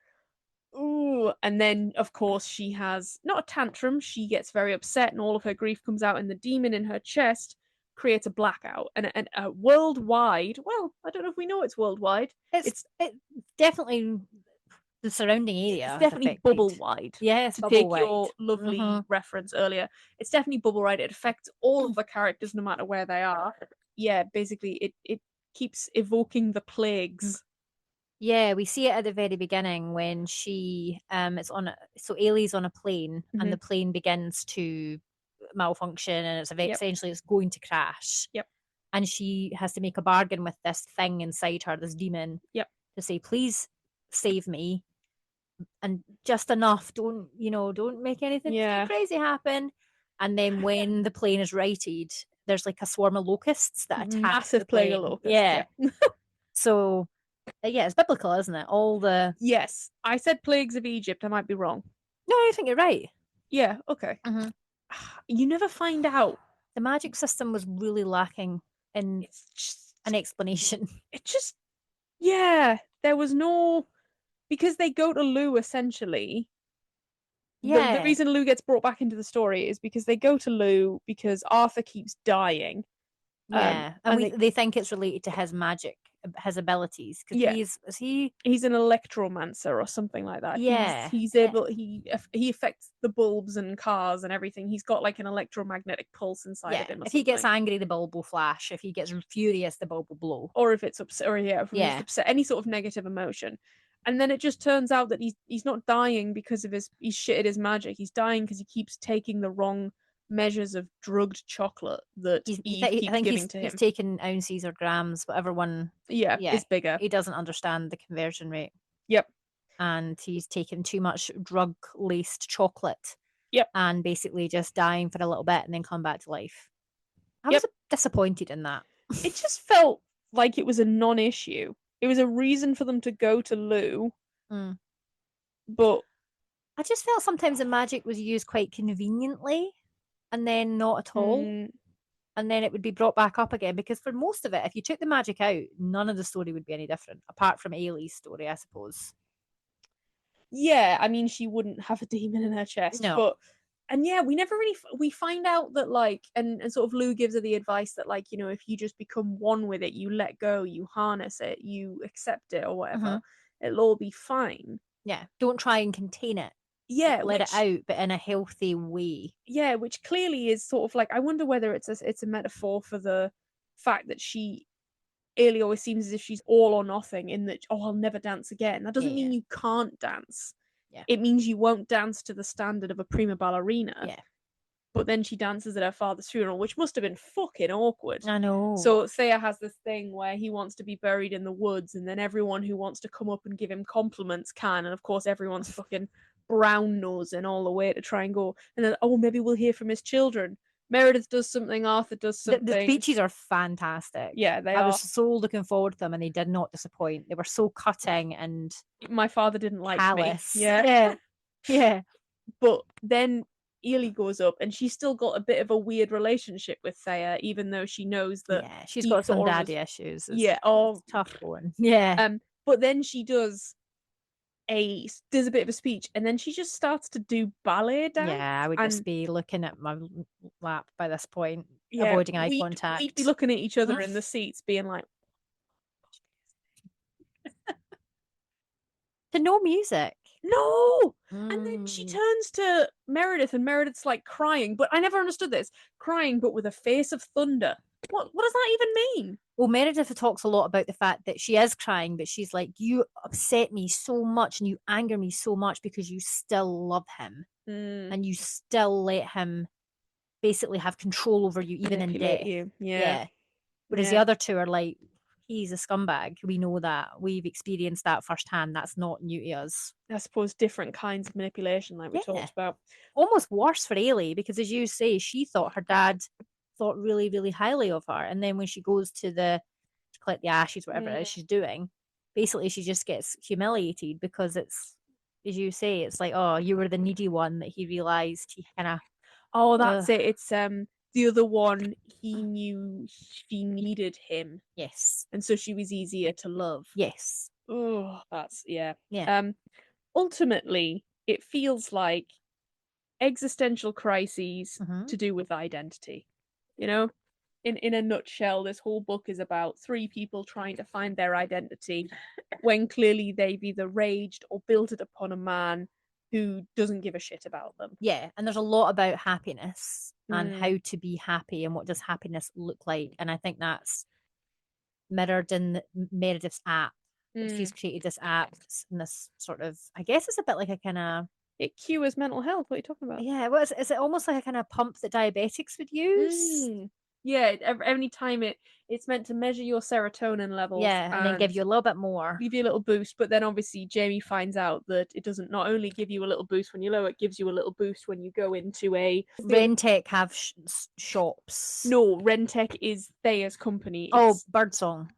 Ooh, and then of course she has not a tantrum, she gets very upset and all of her grief comes out, and the demon in her chest creates a blackout, and a worldwide, well, I don't know if we know it's worldwide. It's definitely the surrounding area. It's definitely bubble wide. Yes, to bubble take wide. your lovely reference earlier. It's definitely bubble wide. It affects all of the characters no matter where they are. Yeah, basically it keeps evoking the plagues. Yeah, we see it at the very beginning when she so Ailey's on a plane and the plane begins to malfunction, and it's essentially it's going to crash. Yep. And she has to make a bargain with this thing inside her, this demon. Yep. To say, "Please save me, and just enough. Don't make anything too crazy happen." And then when the plane is righted, there's like a swarm of locusts that attack massive the plane. plague of locusts. Yeah. So it's biblical, isn't it? Yes, I said plagues of Egypt. I might be wrong. No, I think you're right. Yeah. Okay. You never find out. The magic system was really lacking in an explanation. It just, there was no, because they go to Lou essentially. The reason Lou gets brought back into the story is because they go to Lou because Arthur keeps dying. Yeah, and they think it's related to his magic, his abilities. Because he's an electromancer or something like that. Yeah, he's able. He affects the bulbs and cars and everything. He's got like an electromagnetic pulse inside of him. If he gets angry, the bulb will flash. If he gets furious, the bulb will blow. Or if it's upset, if he's upset, any sort of negative emotion. And then it just turns out that he's not dying because of he's shit at his magic. He's dying because he keeps taking the wrong measures of drugged chocolate that Eve keeps giving to him. He's taken ounces or grams, whatever one. Is bigger. He doesn't understand the conversion rate. Yep. And he's taken too much drug-laced chocolate. Yep. And basically just dying for a little bit and then come back to life. I was disappointed in that. It just felt like it was a non-issue. It was a reason for them to go to Lou, Mm. but I just felt sometimes the magic was used quite conveniently and then not at all. And then it would be brought back up again, because for most of it, if you took the magic out, none of the story would be any different, apart from Ailey's story, I suppose. yeah, I mean, she wouldn't have a demon in her chest, No. but and yeah, we never really we find out that like and sort of Lou gives her the advice that like, you know, if you just become one with it, you let go, you harness it, you accept it or whatever, it'll all be fine. Yeah, don't try and contain it. Yeah, Let it out, but in a healthy way. Yeah, which clearly is sort of like, I wonder whether it's a metaphor for the fact that Ailey always seems as if she's all or nothing, in that, oh, I'll never dance again. That doesn't mean you can't dance. Yeah. It means you won't dance to the standard of a prima ballerina. Yeah. But then she dances at her father's funeral, which must have been fucking awkward. I know. So Thea has this thing where he wants to be buried in the woods, and then everyone who wants to come up and give him compliments can, and of course everyone's fucking brown nosing all the way to try and go. And then, oh, maybe we'll hear from his children. Meredith does something, Arthur does something. The speeches are fantastic. Yeah, they I are. was so looking forward to them, and they did not disappoint. They were so cutting and My father didn't like callous. me. Yeah. Yeah. Yeah. But then Ely goes up, and she's still got a bit of a weird relationship with Thea, even though she knows that Yeah, she's got some daddy issues. Yeah, oh, tough one. Yeah. But then she does a bit of a speech, and then she just starts to do ballet dance. Yeah, I would just be looking at my lap by this point, Yeah, avoiding eye contact. We'd be looking at each other in the seats, being like, to no music. no. And then she turns to Meredith, and Meredith's like crying, but I never understood this. Crying, but with a face of thunder. What does that even mean? Well, Meredith talks a lot about the fact that she is crying, but she's like, you upset me so much and you anger me so much because you still love him and you still let him basically have control over you, even in death. Yeah. Whereas the other two are like, he's a scumbag. We know that. We've experienced that firsthand. That's not new to us. I suppose different kinds of manipulation, like we talked about. Almost worse for Ailey, because as you say, she thought her dad thought really, really highly of her. And then when she goes to collect the ashes, whatever it is she's doing, basically she just gets humiliated, because it's, as you say, it's like, oh, you were the needy one that he realised he kind of... Oh, that's it. It's the other one, he knew she needed him. Yes. And so she was easier to love. Yes. Oh, that's, yeah. Yeah. Ultimately, it feels like existential crises to do with identity. You know? In a nutshell, this whole book is about three people trying to find their identity when clearly they've either raged or built it upon a man who doesn't give a shit about them. Yeah, and there's a lot about happiness and how to be happy and what does happiness look like. And I think that's mirrored in Meredith's app. She's created this app and this sort of, I guess it's a bit like a kind of... It cures mental health. What are you talking about? Yeah, well, is it almost like a kind of pump that diabetics would use? Yeah, every time it's meant to measure your serotonin levels. Yeah, and then give you a little bit more. Give you a little boost, but then obviously Jamie finds out that it doesn't not only give you a little boost when you're low, it gives you a little boost when you go into a... Rentec have shops. No, Rentec is Thea's company. It's... Birdsong.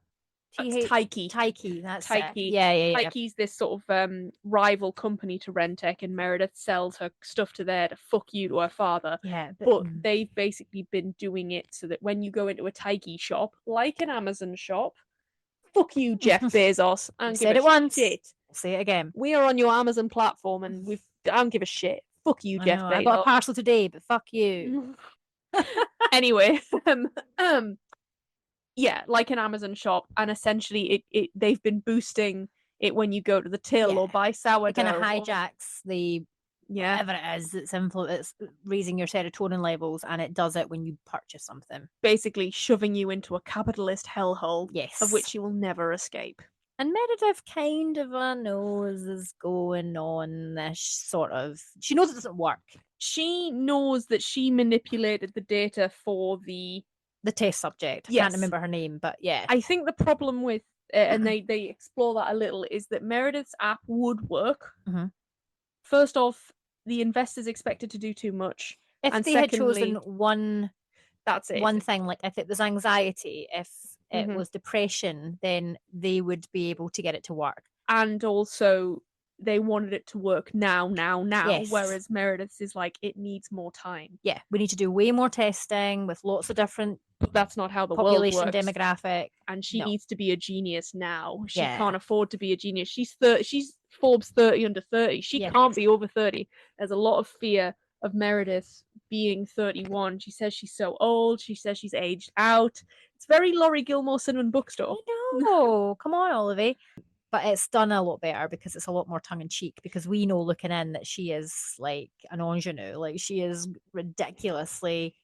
Tyke. Tyke, that's Tyke. it. Yeah. Tyke's this sort of rival company to Rentec, and Meredith sells her stuff to there to fuck you to her father. Yeah. But they've basically been doing it so that when you go into a Tyke shop, like an Amazon shop, fuck you, Jeff Bezos. I said it once. Shit. Say it again. We are on your Amazon platform, and I don't give a shit. Fuck you, Jeff Bezos. I got a parcel today, but fuck you. Anyway, yeah, like an Amazon shop, and essentially they've been boosting it when you go to the till or buy sourdough. It kind of hijacks the whatever it is it's raising your serotonin levels, and it does it when you purchase something. Basically shoving you into a capitalist hellhole, of which you will never escape. And Meredith kind of knows is going on this sort of... She knows it doesn't work. She knows that she manipulated the data for the test subject. I can't remember her name, but yeah. I think the problem with, and they explore that a little, is that Meredith's app would work. First off, the investors expected to do too much. If and they had chosen one... That's it. One thing, like if it was anxiety, if it was depression, then they would be able to get it to work. And also they wanted it to work now. Yes. Whereas Meredith is like, it needs more time. Yeah, we need to do way more testing with lots of different But that's not how the world population works. demographic. And she No. needs to be a genius now. She Yeah. can't afford to be a genius. She's Forbes 30 under 30. She Yeah. can't be over 30. There's a lot of fear of Meredith being 31. She says she's so old. She says she's aged out. It's very Laurie Gilmore Cinnamon Bookstore. I know. Come on, Olivie. But it's done a lot better because it's a lot more tongue in cheek, because we know looking in that she is like an ingenue. Like, she is ridiculously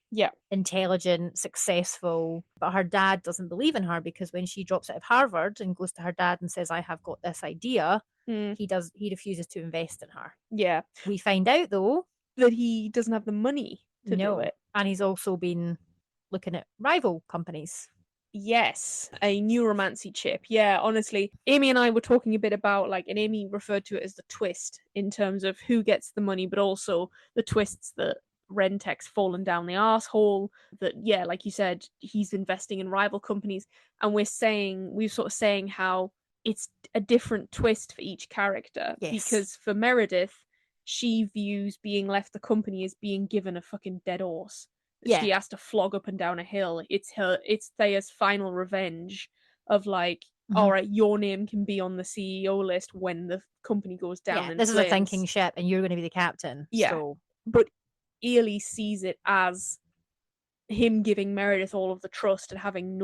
intelligent, successful. But her dad doesn't believe in her, because when she drops out of Harvard and goes to her dad and says, I have got this idea, he refuses to invest in her. Yeah. We find out though that he doesn't have the money to do it. And he's also been looking at rival companies. Yes, a neuromancy chip. Yeah, honestly, Amy and I were talking a bit about, like, and Amy referred to it as the twist in terms of who gets the money, but also the twists that Rentek's fallen down the arsehole, that, yeah, like you said, he's investing in rival companies. And we're sort of saying how it's a different twist for each character. Yes. Because for Meredith, she views being left the company as being given a fucking dead horse. Yeah. She has to flog up and down a hill. It's Thea's final revenge of, like, all right, your name can be on the CEO list when the company goes down in this flames. is a sinking ship and you're going to be the captain. Yeah. So. But Ely sees it as him giving Meredith all of the trust and having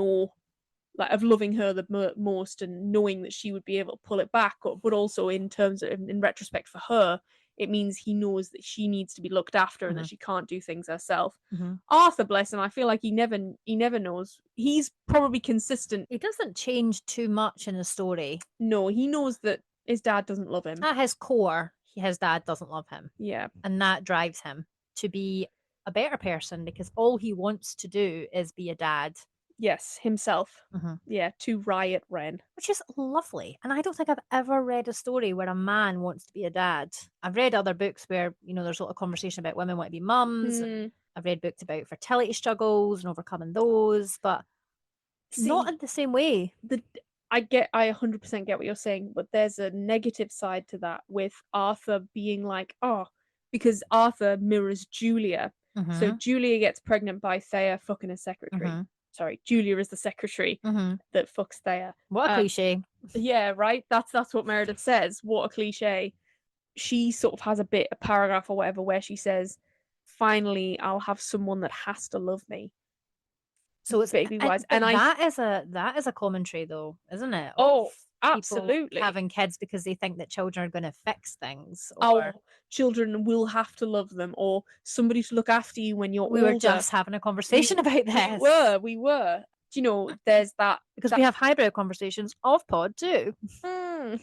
of loving her the most and knowing that she would be able to pull it back. But also in terms of, in retrospect for her, it means he knows that she needs to be looked after and that she can't do things herself. Arthur, bless him, I feel like he never knows. He's probably consistent. He doesn't change too much in the story. No, he knows that his dad doesn't love him. At his core, his dad doesn't love him. Yeah. And that drives him to be a better person, because all he wants to do is be a dad. Yes, himself. Yeah, to Riot Wren. Which is lovely. And I don't think I've ever read a story where a man wants to be a dad. I've read other books where, there's a lot of conversation about women want to be mums. I've read books about fertility struggles and overcoming those, but not in the same way. I 100% get what you're saying, but there's a negative side to that with Arthur being like, because Arthur mirrors Julia. So Julia gets pregnant by Thea fucking his secretary. Sorry, Julia is the secretary that fucks Thea. What a cliche. Yeah, right? That's what Meredith says. What a cliche. She sort of has a paragraph or whatever where she says, finally, I'll have someone that has to love me. So it's baby-wise. And that is a commentary though, isn't it? Oh, absolutely. Having kids because they think that children are going to fix things. Children will have to love them, or somebody to look after you when you're older. We were just having a conversation about this. We were. There's that. Because we have highbrow conversations off pod too.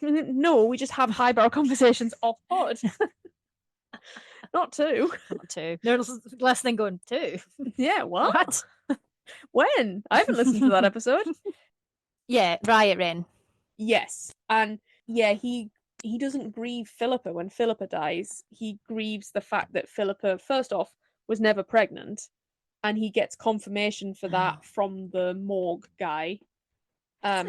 No, we just have highbrow conversations off pod. Not two. Not two. They're listening going, two? Yeah, what? When? I haven't listened to that episode. Yeah, Riot Wren. Yes. And yeah, he doesn't grieve Philippa when Philippa dies. He grieves the fact that Philippa, first off, was never pregnant. And he gets confirmation for that from the morgue guy. I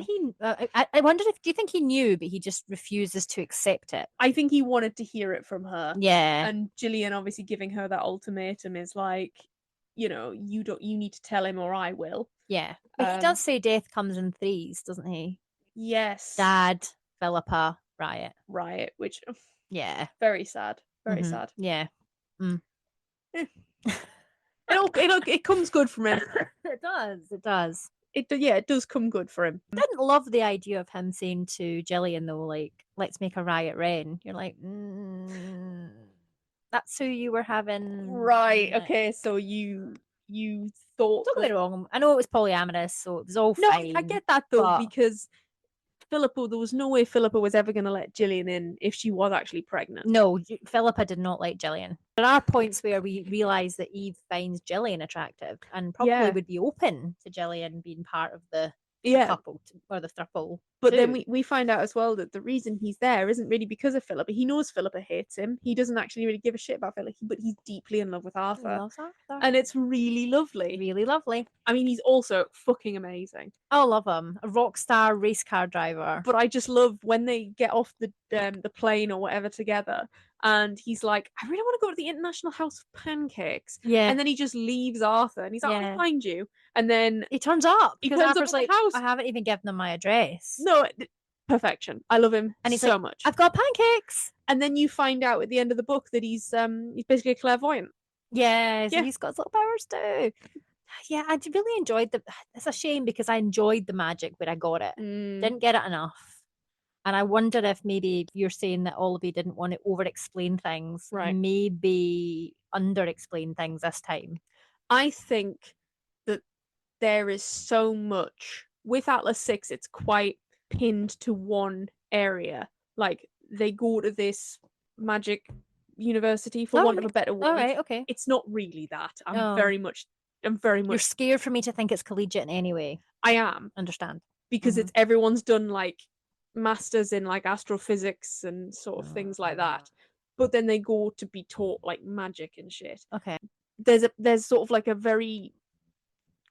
wondered do you think he knew, but he just refuses to accept it? I think he wanted to hear it from her. Yeah. And Gillian obviously giving her that ultimatum is like, you need to tell him or I will. Yeah. But he does say death comes in threes, doesn't he? Yes. Dad, Philippa, Riot. Riot, which very sad. Very sad. Yeah. It comes good from him. It does. It does come good for him. I didn't love the idea of him saying to Gillian though, like, let's make a Riot Wren. You're like, that's who you were having. Right. Okay. So you thought. Don't get me wrong. I know it was polyamorous, so it was all fine. No, I get that though, because Philippa, there was no way Philippa was ever going to let Gillian in if she was actually pregnant. No, Philippa did not like Gillian. There are points where we realise that Eve finds Gillian attractive and probably would be open to Gillian being part of the couple or the throuple. But then too. we find out as well that the reason he's there isn't really because of Philippa. He knows Philippa hates him. He doesn't actually really give a shit about Philippa, but he's deeply in love with He Arthur. loves Arthur. And it's really lovely. Really lovely. I mean, he's also fucking amazing. I love him. A rock star race car driver. But I just love when they get off the plane or whatever together, and he's like, I really want to go to the International House of Pancakes. Yeah. And then he just leaves Arthur, and he's like, Yeah. I'll find you. And then He turns up. he Because turns up Arthur's at like, the house. I haven't even given him my address. No, perfection. I love him And he's so like, much. I've got pancakes. And then you find out at the end of the book that he's basically a clairvoyant. Yeah, so Yeah. he's got his little powers too. Yeah, I really enjoyed it's a shame because I enjoyed the magic where I got it. Didn't get it enough. And I wonder if maybe you're saying that Olivie didn't want to over-explain things, Right. maybe under-explain things this time. I think that there is so much with Atlas 6. It's quite pinned to one area. Like they go to this magic university, for want of a better word. All right, okay. It's not really that. I'm Oh. very much. You're scared for me to think it's collegiate anyway. I am, Understand. because it's everyone's done like masters in like astrophysics and sort of things like that. But then they go to be taught like magic and shit. Okay. There's sort of like a very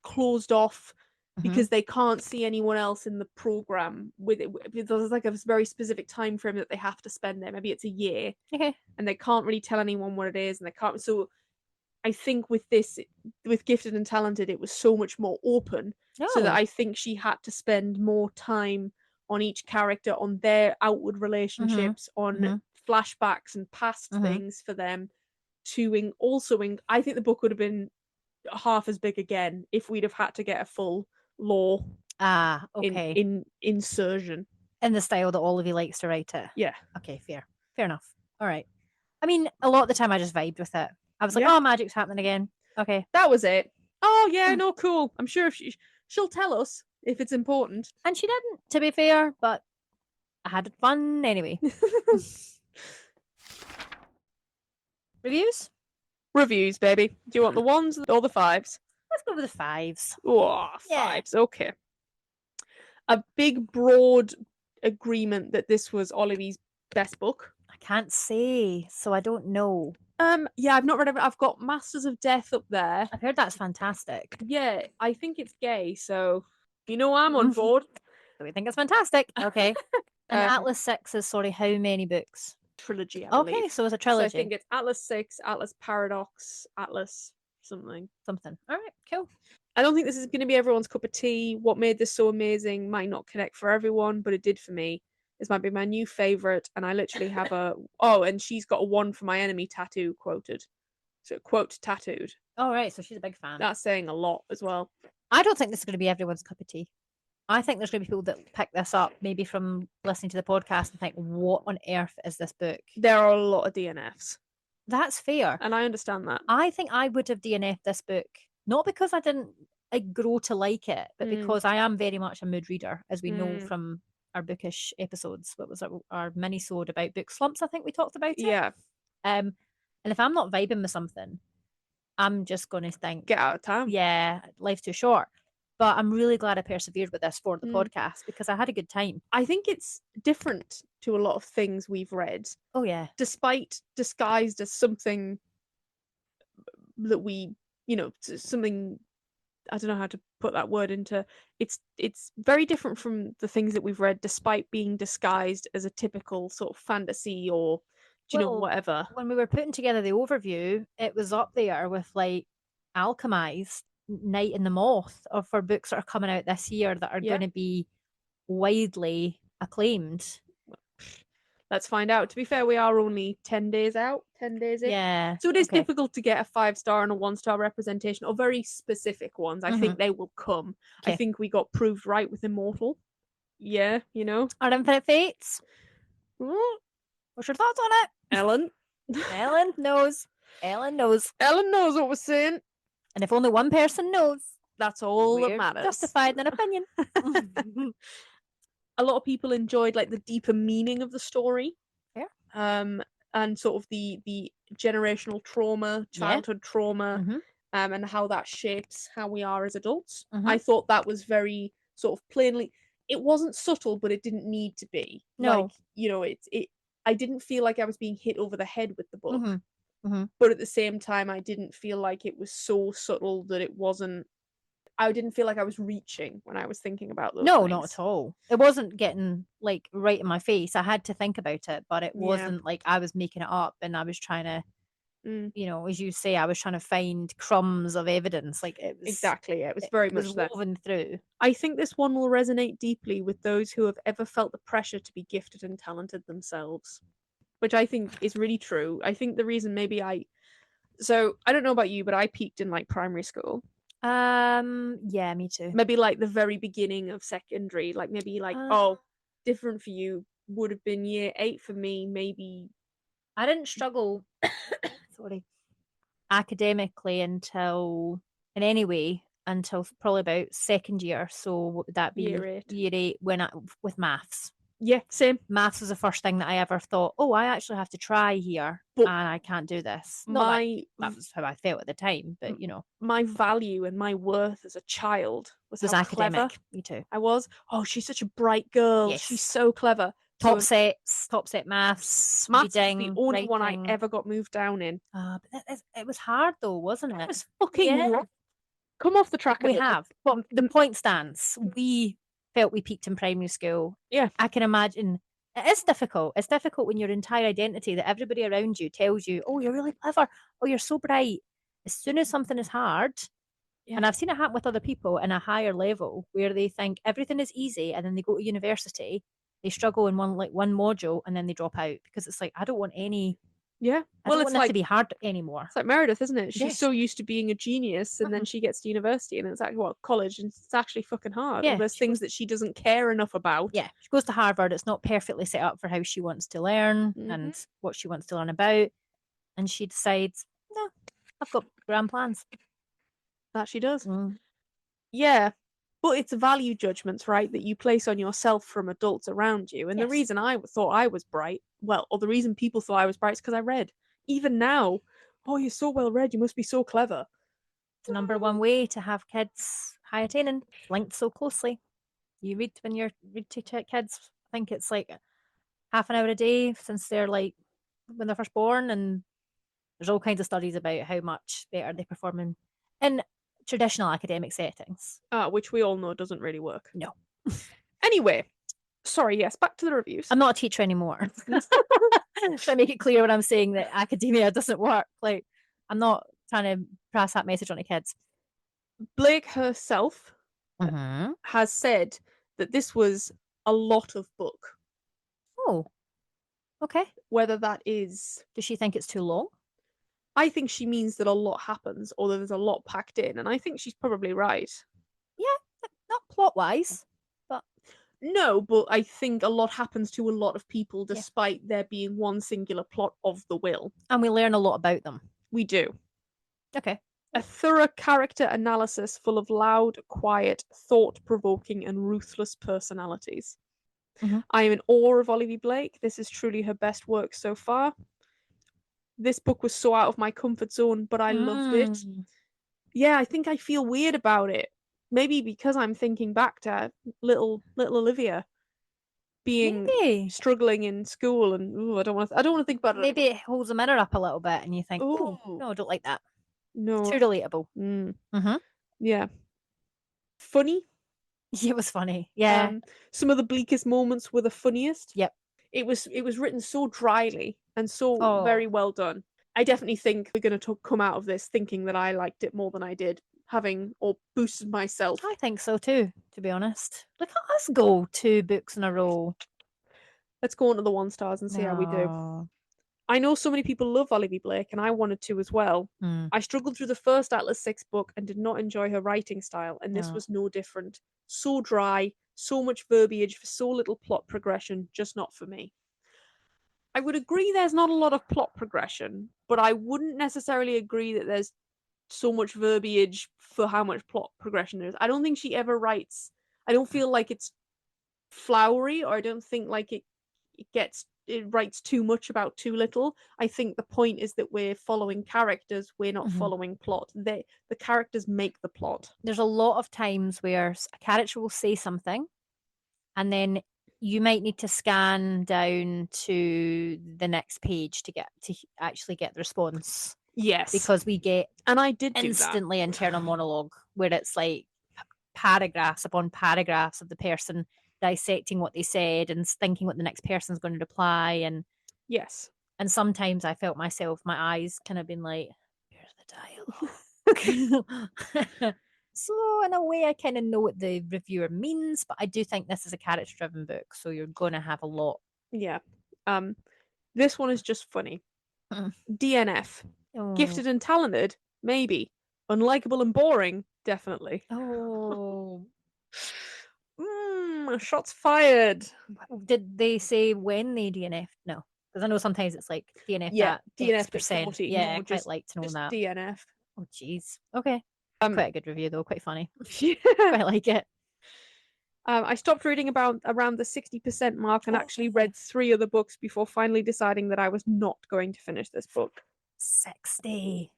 closed off, because they can't see anyone else in the program with it. There's like a very specific time frame that they have to spend there. Maybe it's a year. Okay. And they can't really tell anyone what it is, and they can't. So I think with this, with Gifted and Talented, it was so much more open. So that I think she had to spend more time on each character, on their outward relationships, on flashbacks and past things for them. I think the book would have been half as big again if we'd have had to get a full lore okay. insertion. In the style that Olivie likes to write it. Yeah. Okay, fair enough. All right. I mean, a lot of the time I just vibed with it. I was like, Yeah. oh, magic's happening again. Okay. That was it. Oh yeah, no, cool. I'm sure if she'll tell us if it's important. And she didn't, to be fair, but I had fun anyway. Reviews? Reviews, baby. Do you want the ones or the fives? Let's go with the fives. Oh, Yeah. fives. Okay. A big, broad agreement that this was Olivie's best book. I can't say, so I don't know. Yeah, I've not read it. I've got Masters of Death up there. I've heard that's fantastic. Yeah, I think it's gay, so you know I'm on board. So we think it's fantastic. Okay. And Atlas 6 is, sorry, how many books? Trilogy, I believe. Okay, so it's a So trilogy. I think it's Atlas 6, Atlas Paradox, Atlas something. All right, cool. I don't think this is going to be everyone's cup of tea. What made this so amazing might not connect for everyone, but it did for me. This might be my new favourite, and I literally have and she's got a one for my enemy tattoo quoted. So quote tattooed. All right, so she's a big fan. That's saying a lot as well. I don't think this is going to be everyone's cup of tea. I think there's going to be people that pick this up maybe from listening to the podcast and think, what on earth is this book? There are a lot of DNFs. That's fair. And I understand that. I think I would have DNF'd this book, not because I didn't grow to like it, but because I am very much a mood reader, as we know from our bookish episodes. What was our mini-sode about book slumps? I think we talked about it. Yeah. And if I'm not vibing with something, I'm just going to think, get out of town. Yeah, life's too short. But I'm really glad I persevered with this for the podcast because I had a good time. I think it's different to a lot of things we've read. Oh, yeah. Despite disguised as something that we, something, I don't know how to put that word into, it's very different from the things that we've read, despite being disguised as a typical sort of fantasy or, whatever. When we were putting together the overview, it was up there with like Alchemized, Night in the Moth, or for books that are coming out this year that are going to be widely acclaimed. Let's find out. To be fair, we are only 10 days out, 10 days in. Yeah. So it is difficult to get a 5-star and a 1-star representation, or very specific ones. I think they will come. Okay. I think we got proved right with Immortal. Yeah, Our Infinite Fates. What's your thoughts on it? Ellen. Ellen knows. Ellen knows. Ellen knows what we're saying. And if only one person knows, that's all that matters. Justified in an opinion. A lot of people enjoyed like the deeper meaning of the story. Yeah. And sort of the generational trauma, childhood trauma, and how that shapes how we are as adults. I thought that was very sort of plainly. It wasn't subtle, but it didn't need to be. No. Like, you know, it I didn't feel like I was being hit over the head with the book. Mm-hmm. But at the same time, I didn't feel like it was so subtle that it wasn't. I didn't feel like I was reaching when I was thinking about those No, things. not at all. It wasn't getting like right in my face. I had to think about it, but it Yeah. wasn't like I was making it up and I was trying to, Mm. you know, as you say, I was trying to find crumbs of evidence. Like it was Exactly. Yeah, it was very much that. woven through. I think this one will resonate deeply with those who have ever felt the pressure to be gifted and talented themselves, which I think is really true. I think the reason maybe so I don't know about you, but I peaked in like primary school. Yeah, me too. Maybe like the very beginning of secondary, like maybe like different for you would have been year 8 for me, maybe. I didn't struggle sorry, academically until in any way until probably about second year. So what would that be? Year 8. Year 8 when with maths. Yeah, same. Maths was the first thing that I ever thought, oh, I actually have to try here, But and I can't do this. Not my that was how I felt at the time, but you know, my value and my worth as a child was how academic. clever Me too. I was. Oh, she's such a bright girl. Yes. She's so clever. Top set maths, Maths was reading, the only writing. one I ever got moved down in. But it was hard though, wasn't it? It was fucking come off the track. We have, but the point stands. We felt we peaked in primary school. Yeah, I can imagine. It is difficult. It's difficult when your entire identity that everybody around you tells you, oh, you're really clever. Oh, you're so bright. As soon as something is hard, and I've seen it happen with other people in a higher level where they think everything is easy and then they go to university, they struggle in one module and then they drop out because it's like, I don't want any. Yeah. Well, it's not like to be hard anymore. It's like Meredith, isn't it? She's Yes. so used to being a genius, and then she gets to university, and it's like, what, college, and it's actually fucking hard. Yeah, Or there's things that she doesn't care enough about. Yeah, she goes to Harvard. It's not perfectly set up for how she wants to learn and what she wants to learn about, and she decides, no, I've got grand plans. That she does. Yeah. But it's value judgments, right, that you place on yourself from adults around you. And the reason I thought I was bright, or the reason people thought I was bright is because I read. Even now, oh, you're so well read, you must be so clever. It's the number one way to have kids high attaining, linked so closely. You read when you're read to kids, I think it's like half an hour a day since they're like when they're first born, and there's all kinds of studies about how much better they perform in traditional academic settings. Which we all know doesn't really work. No. Anyway, sorry, yes, back to the reviews. I'm not a teacher anymore. Try to make it clear when I'm saying that academia doesn't work. Like, I'm not trying to pass that message on to kids. Blake herself has said that this was a lot of book. Oh, okay. Whether that is... Does she think it's too long? I think she means that a lot happens, or that there's a lot packed in, and I think she's probably right. Yeah, not plot-wise, but... No, but I think a lot happens to a lot of people despite there being one singular plot of the will. And we learn a lot about them. We do. Okay. A thorough character analysis full of loud, quiet, thought-provoking and ruthless personalities. I am in awe of Olivie Blake. This is truly her best work so far. This book was so out of my comfort zone, but I loved it. Yeah, I think I feel weird about it. Maybe because I'm thinking back to little Olivia being struggling in school, and I don't want to think about it. Maybe it holds the mirror up a little bit, and you think, oh, no, I don't like that. No, it's too relatable. Yeah, funny. It was funny. Yeah, some of the bleakest moments were the funniest. Yep. It was written so dryly and so very well done. I definitely think we're going to come out of this thinking that I liked it more than I did, having boosted myself. I think so too, to be honest. Look at us go 2 books in a row. Let's go on to the 1 stars and see how we do. I know so many people love Olivie Blake, and I wanted to as well. I struggled through the first Atlas 6 book and did not enjoy her writing style, and this was no different. So dry, so much verbiage for so little plot progression, just not for me. I would agree there's not a lot of plot progression, but I wouldn't necessarily agree that there's so much verbiage for how much plot progression there is. I don't think she ever writes... I don't feel like it's flowery, or I don't think like it gets it writes too much about too little. I think the point is that we're following characters, we're not following plot. The characters make the plot. There's a lot of times where a character will say something, and then you might need to scan down to the next page to actually get the response. Yes, because we get and I did instantly internal monologue where it's like paragraphs upon paragraphs of the person dissecting what they said and thinking what the next person's going to reply. And yes, and sometimes I felt myself, my eyes kind of been like, here's the dialogue. So in a way, I kind of know what the reviewer means, but I do think this is a character-driven book, so you're going to have a lot. Yeah. This one is just funny. DNF. Gifted and talented, maybe. Unlikable and boring, definitely. Oh. Shots fired. Did they say when they DNF? No, because I know sometimes it's like DNF. Yeah, DNF X%. 40. Yeah, No, I'd quite like to know that. DNF. Oh, jeez. Okay. Quite a good review though. Quite funny. Yeah. Quite like it. I stopped reading around the 60% mark and actually read 3 other books before finally deciding that I was not going to finish this book. 60.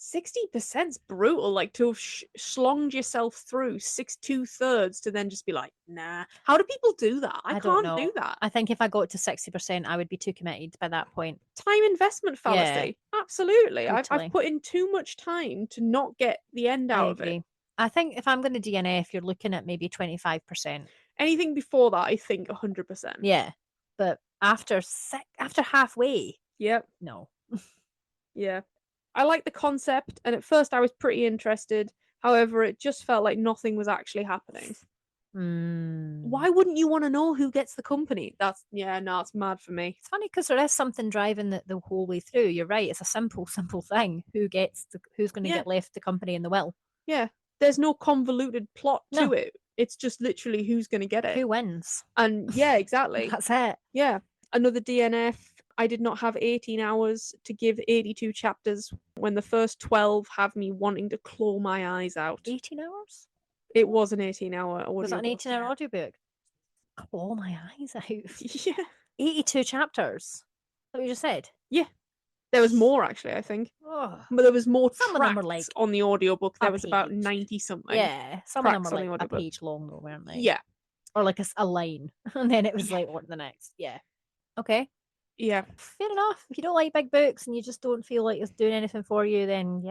60%'s brutal, like to have slonged yourself through 2/3 to then just be like, nah. How do people do that? I don't can't know. do that. I think if I got to 60%, I would be too committed by that point. Time investment fallacy. Yeah, absolutely. Totally. I've put in too much time to not get the end out of it. I think if I'm going to DNF, you're looking at maybe 25%. Anything before that, I think 100%. Yeah, but after halfway, yep, no. Yeah. I like the concept, and at first I was pretty interested. However, it just felt like nothing was actually happening. Why wouldn't you want to know who gets the company? It's mad for me. It's funny because there is something driving the whole way through. You're right. It's a simple thing. Who's going to get left the company in the will? Yeah. There's no convoluted plot to it. It's just literally who's going to get it. Who wins? And yeah, exactly. That's it. Yeah. Another DNF. I did not have 18 hours to give 82 chapters when the first 12 have me wanting to claw my eyes out. 18 hours? It was an 18-hour audiobook. Was it an 18-hour audiobook? Claw my eyes out. Yeah. 82 chapters. Is that what you just said? Yeah. There was more, actually, I think. Oh. But there was more Some of them were like on the audiobook. There was about 90-something. Yeah. Some of them were like a page long, though, weren't they? Yeah. Or like a line. And then it was like, what the next? Yeah. Okay. Yeah. Fair enough. If you don't like big books and you just don't feel like it's doing anything for you, then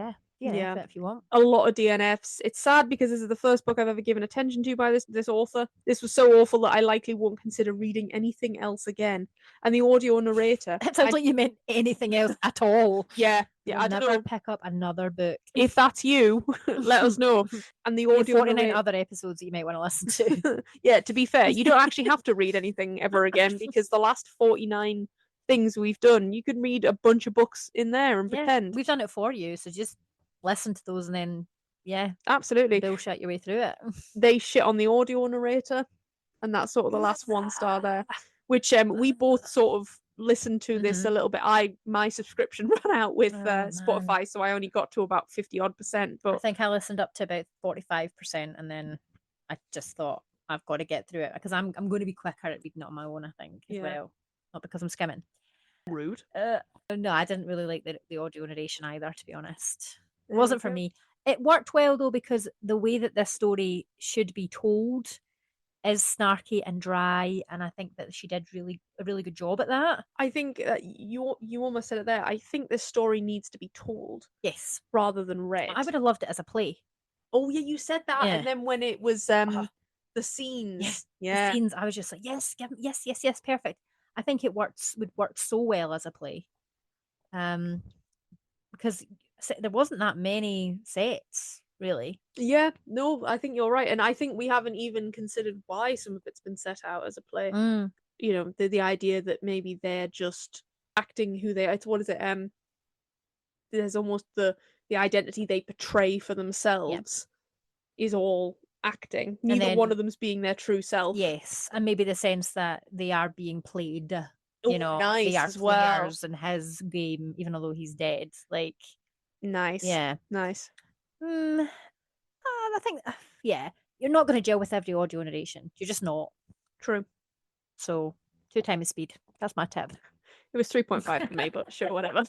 DNF it if you want. A lot of DNFs. It's sad because this is the first book I've ever given attention to by this author. This was so awful that I likely won't consider reading anything else again. And the audio narrator. It sounds like you meant anything else at all. Yeah. I don't know. Pick up another book. If that's you, let us know. And the audio 49 other episodes that you might want to listen to. Yeah, to be fair, you don't actually have to read anything ever again because the last 49 things we've done, you can read a bunch of books in there and pretend. We've done it for you, so just listen to those and then absolutely bullshit your way through it. They shit on the audio narrator, and that's sort of the last 1 star there, which we both sort of listened to this a little bit. My subscription ran out with Spotify, so I only got to about 50-odd%, but I think I listened up to about 45%, and then I just thought I've got to get through it because I'm going to be quicker at reading it on my own, I think, as well, not because I'm skimming. Rude. No, I didn't really like the audio narration either, to be honest. It wasn't for me. It worked well though because the way that this story should be told is snarky and dry, and I think that she did a really good job at that. I think you almost said it there. I think this story needs to be told. Yes. Rather than read. I would have loved it as a play. Oh yeah, you said that, and then when it was the scenes, the scenes, I was just like, yes, perfect. I think it would work so well as a play, because there wasn't that many sets, really. Yeah, no, I think you're right, and I think we haven't even considered why some of it's been set out as a play. You know, the idea that maybe they're just acting who they are. What is it? There's almost the identity they portray for themselves is all acting. Neither one of them's being their true self. Yes, and maybe the sense that they are being played. You know, nice they are as well. players in his game, even although he's dead. Like, nice. Yeah, nice. I think, you're not going to gel with every audio narration. You're just not. True. So 2 times speed. That's my tip. It was 3.5 for me, but sure, whatever.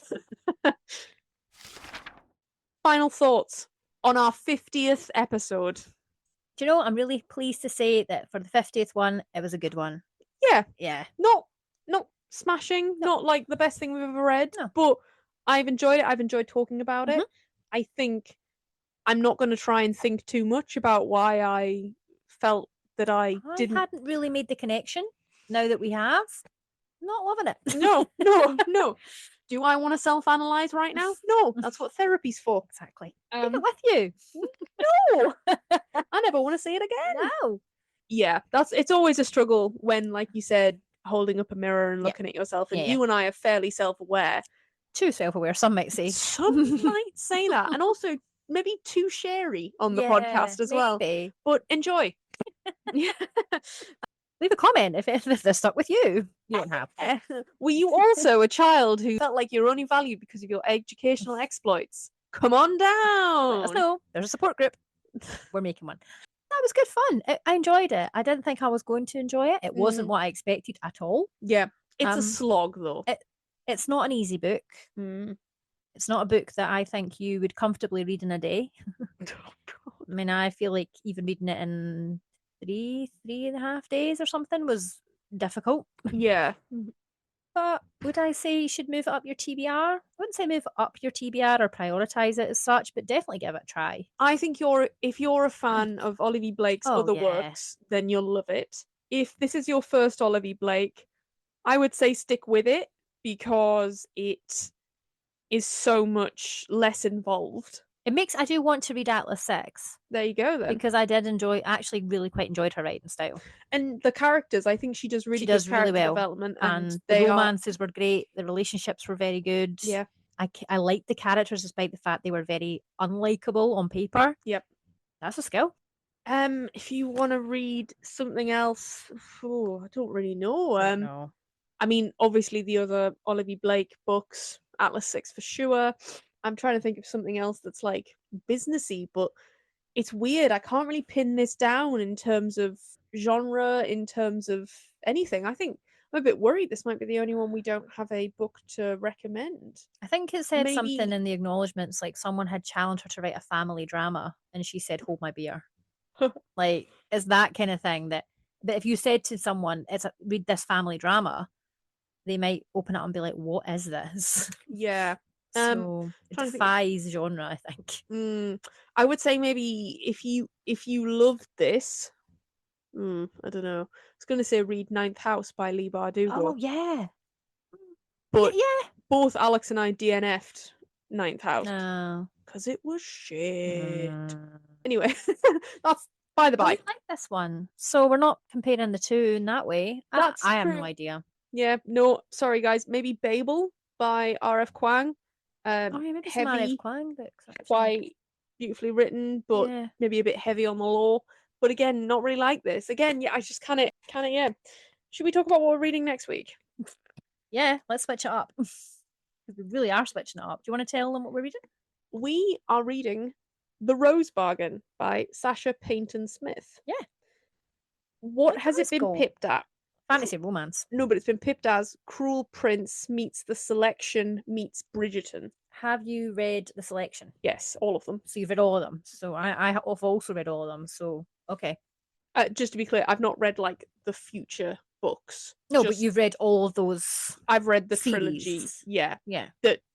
Final thoughts on our 50th episode. Do you know, I'm really pleased to say that for the 50th one, it was a good one. Yeah. Yeah. Not smashing, No. not like the best thing we've ever read, No. but I've enjoyed it. I've enjoyed talking about it. Mhm. I think I'm not going to try and think too much about why I felt that I didn't. hadn't really made the connection. Now that we have, not loving it. No. Do I want to self-analyze right now? No, that's what therapy's for. Exactly. Take it with you. No, I never want to say it again. No. Yeah, it's always a struggle when, like you said, holding up a mirror and looking at yourself. And you and I are fairly self-aware. Too self-aware, some might say. Some might say that, and also maybe too sharey on the podcast as well. But enjoy. Leave a comment if this stuck with you. You don't have to. Were you also a child who felt like you're only valued because of your educational exploits? Come on down. Let us know. There's a support group. We're making one. That was good fun. I enjoyed it. I didn't think I was going to enjoy it. It wasn't what I expected at all. Yeah, it's a slog though. It's not an easy book. It's not a book that I think you would comfortably read in a day. I mean, I feel like even reading it in 3.5 days or something was difficult. Yeah. But would I say you should move it up your TBR? I wouldn't say move up your TBR or prioritize it as such, but definitely give it a try. I think if you're a fan of Olivie Blake's other works, then you'll love it. If this is your first Olivie Blake, I would say stick with it because it is so much less involved. I do want to read Atlas 6. There you go then. Because I did actually really quite enjoyed her writing style. And the characters, I think she does really good character development. And the romances were great. The relationships were very good. Yeah. I liked the characters despite the fact they were very unlikable on paper. Yep. That's a skill. If you want to read something else, I don't really know. No. I mean, obviously the other Olivie Blake books, Atlas 6 for sure. I'm trying to think of something else that's like businessy, but it's weird. I can't really pin this down in terms of genre, in terms of anything. I think I'm a bit worried this might be the only one we don't have a book to recommend. I think it said something in the acknowledgements, like someone had challenged her to write a family drama, and she said, "Hold my beer." Like, it's that kind of thing that if you said to someone, read this family drama, they might open it up and be like, "What is this?" Yeah. So it defies genre, I think. I would say maybe if you loved this, I don't know. I was going to say read Ninth House by Leigh Bardugo. Oh yeah, but both Alex and I DNF'd Ninth House because it was shit. Anyway, that's by the by. I like this one, so we're not comparing the two in that way. I have no idea. Yeah, no, sorry guys. Maybe Babel by R.F. Kuang. Maybe some R.F. Kuang books. Quite beautifully written, but maybe a bit heavy on the law. But again, not really like this. Again, I just kind of, Should we talk about what we're reading next week? Yeah, let's switch it up. We really are switching it up. Do you want to tell them what we're reading? We are reading The Rose Bargain by Sasha Payton Smith. Yeah. What has it been pipped at? Fantasy romance. No, but it's been pipped as Cruel Prince meets The Selection meets Bridgerton. Have you read The Selection? Yes, all of them. So you've read all of them. So I have also read all of them. So, okay. Just to be clear, I've not read like the future books. No, but you've read all of those. I've read the trilogy. Yeah. Yeah.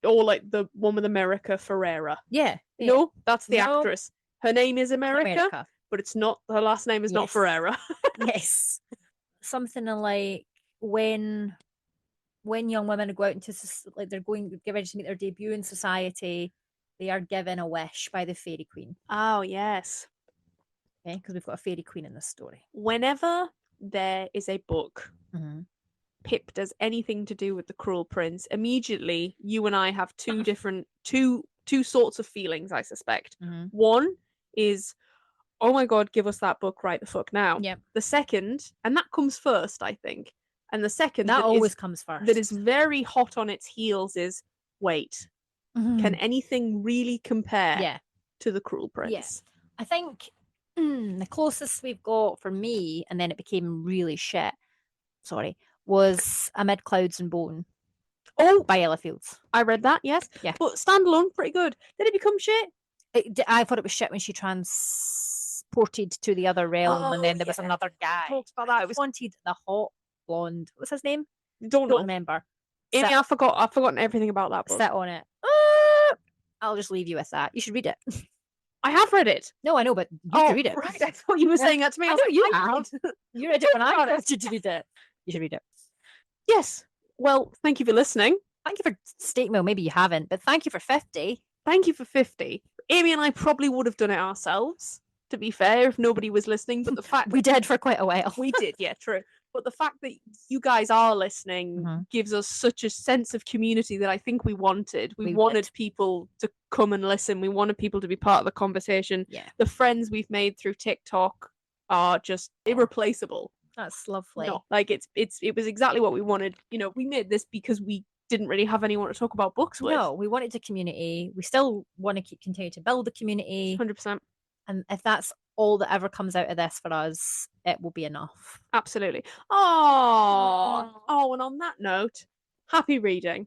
Or like the one with America Ferrera. Yeah. No, that's the actress. Her name is America, but it's not, her last name is not Ferrera. Yes. Something like when young women go out into, like, they're going to get ready to make their debut in society, they are given a wish by the fairy queen. Oh, yes. Okay, because we've got a fairy queen in this story. Whenever there is a book pipped as anything to do with the Cruel Prince, immediately you and I have two different two sorts of feelings, I suspect. One is, oh my god, give us that book right the fuck now. Yep. The second, and that comes first, I think. And the second that always comes first. That is very hot on its heels is, wait, can anything really compare to the Cruel Prince? Yes. I think the closest we've got for me, and then it became really shit, was Amid Clouds and Bone Oh, by Ella Fields. I read that, yes. Yeah. But standalone, pretty good. Did it become shit? I thought it was shit when she transported to the other realm, and then there was another guy. Talked about that. I wanted the hot blonde. What's his name? Don't know. Remember. Amy, I've forgotten everything about that book. Sit on it. I'll just leave you with that. You should read it. I have read it. No, I know, but you should read it. Right. I thought you were saying that to me. I was know like, you I have. did. You read it when I asked you to read it. You should read it. Yes. Well, thank you for listening. Thank you for State Mill. Maybe you haven't, but thank you for 50. Thank you for 50. Amy and I probably would have done it ourselves, to be fair, if nobody was listening. But the fact we did for quite a while. We did, yeah, true. But the fact that you guys are listening gives us such a sense of community that I think we wanted. We wanted people to come and listen. We wanted people to be part of the conversation. Yeah. The friends we've made through TikTok are just irreplaceable. That's lovely. No, like it was exactly what we wanted. You know, we made this because we didn't really have anyone to talk about books with. No, we wanted a community. We still want to continue to build the community. 100%. And if that's all that ever comes out of this for us, it will be enough. Absolutely. Oh, and on that note, happy reading.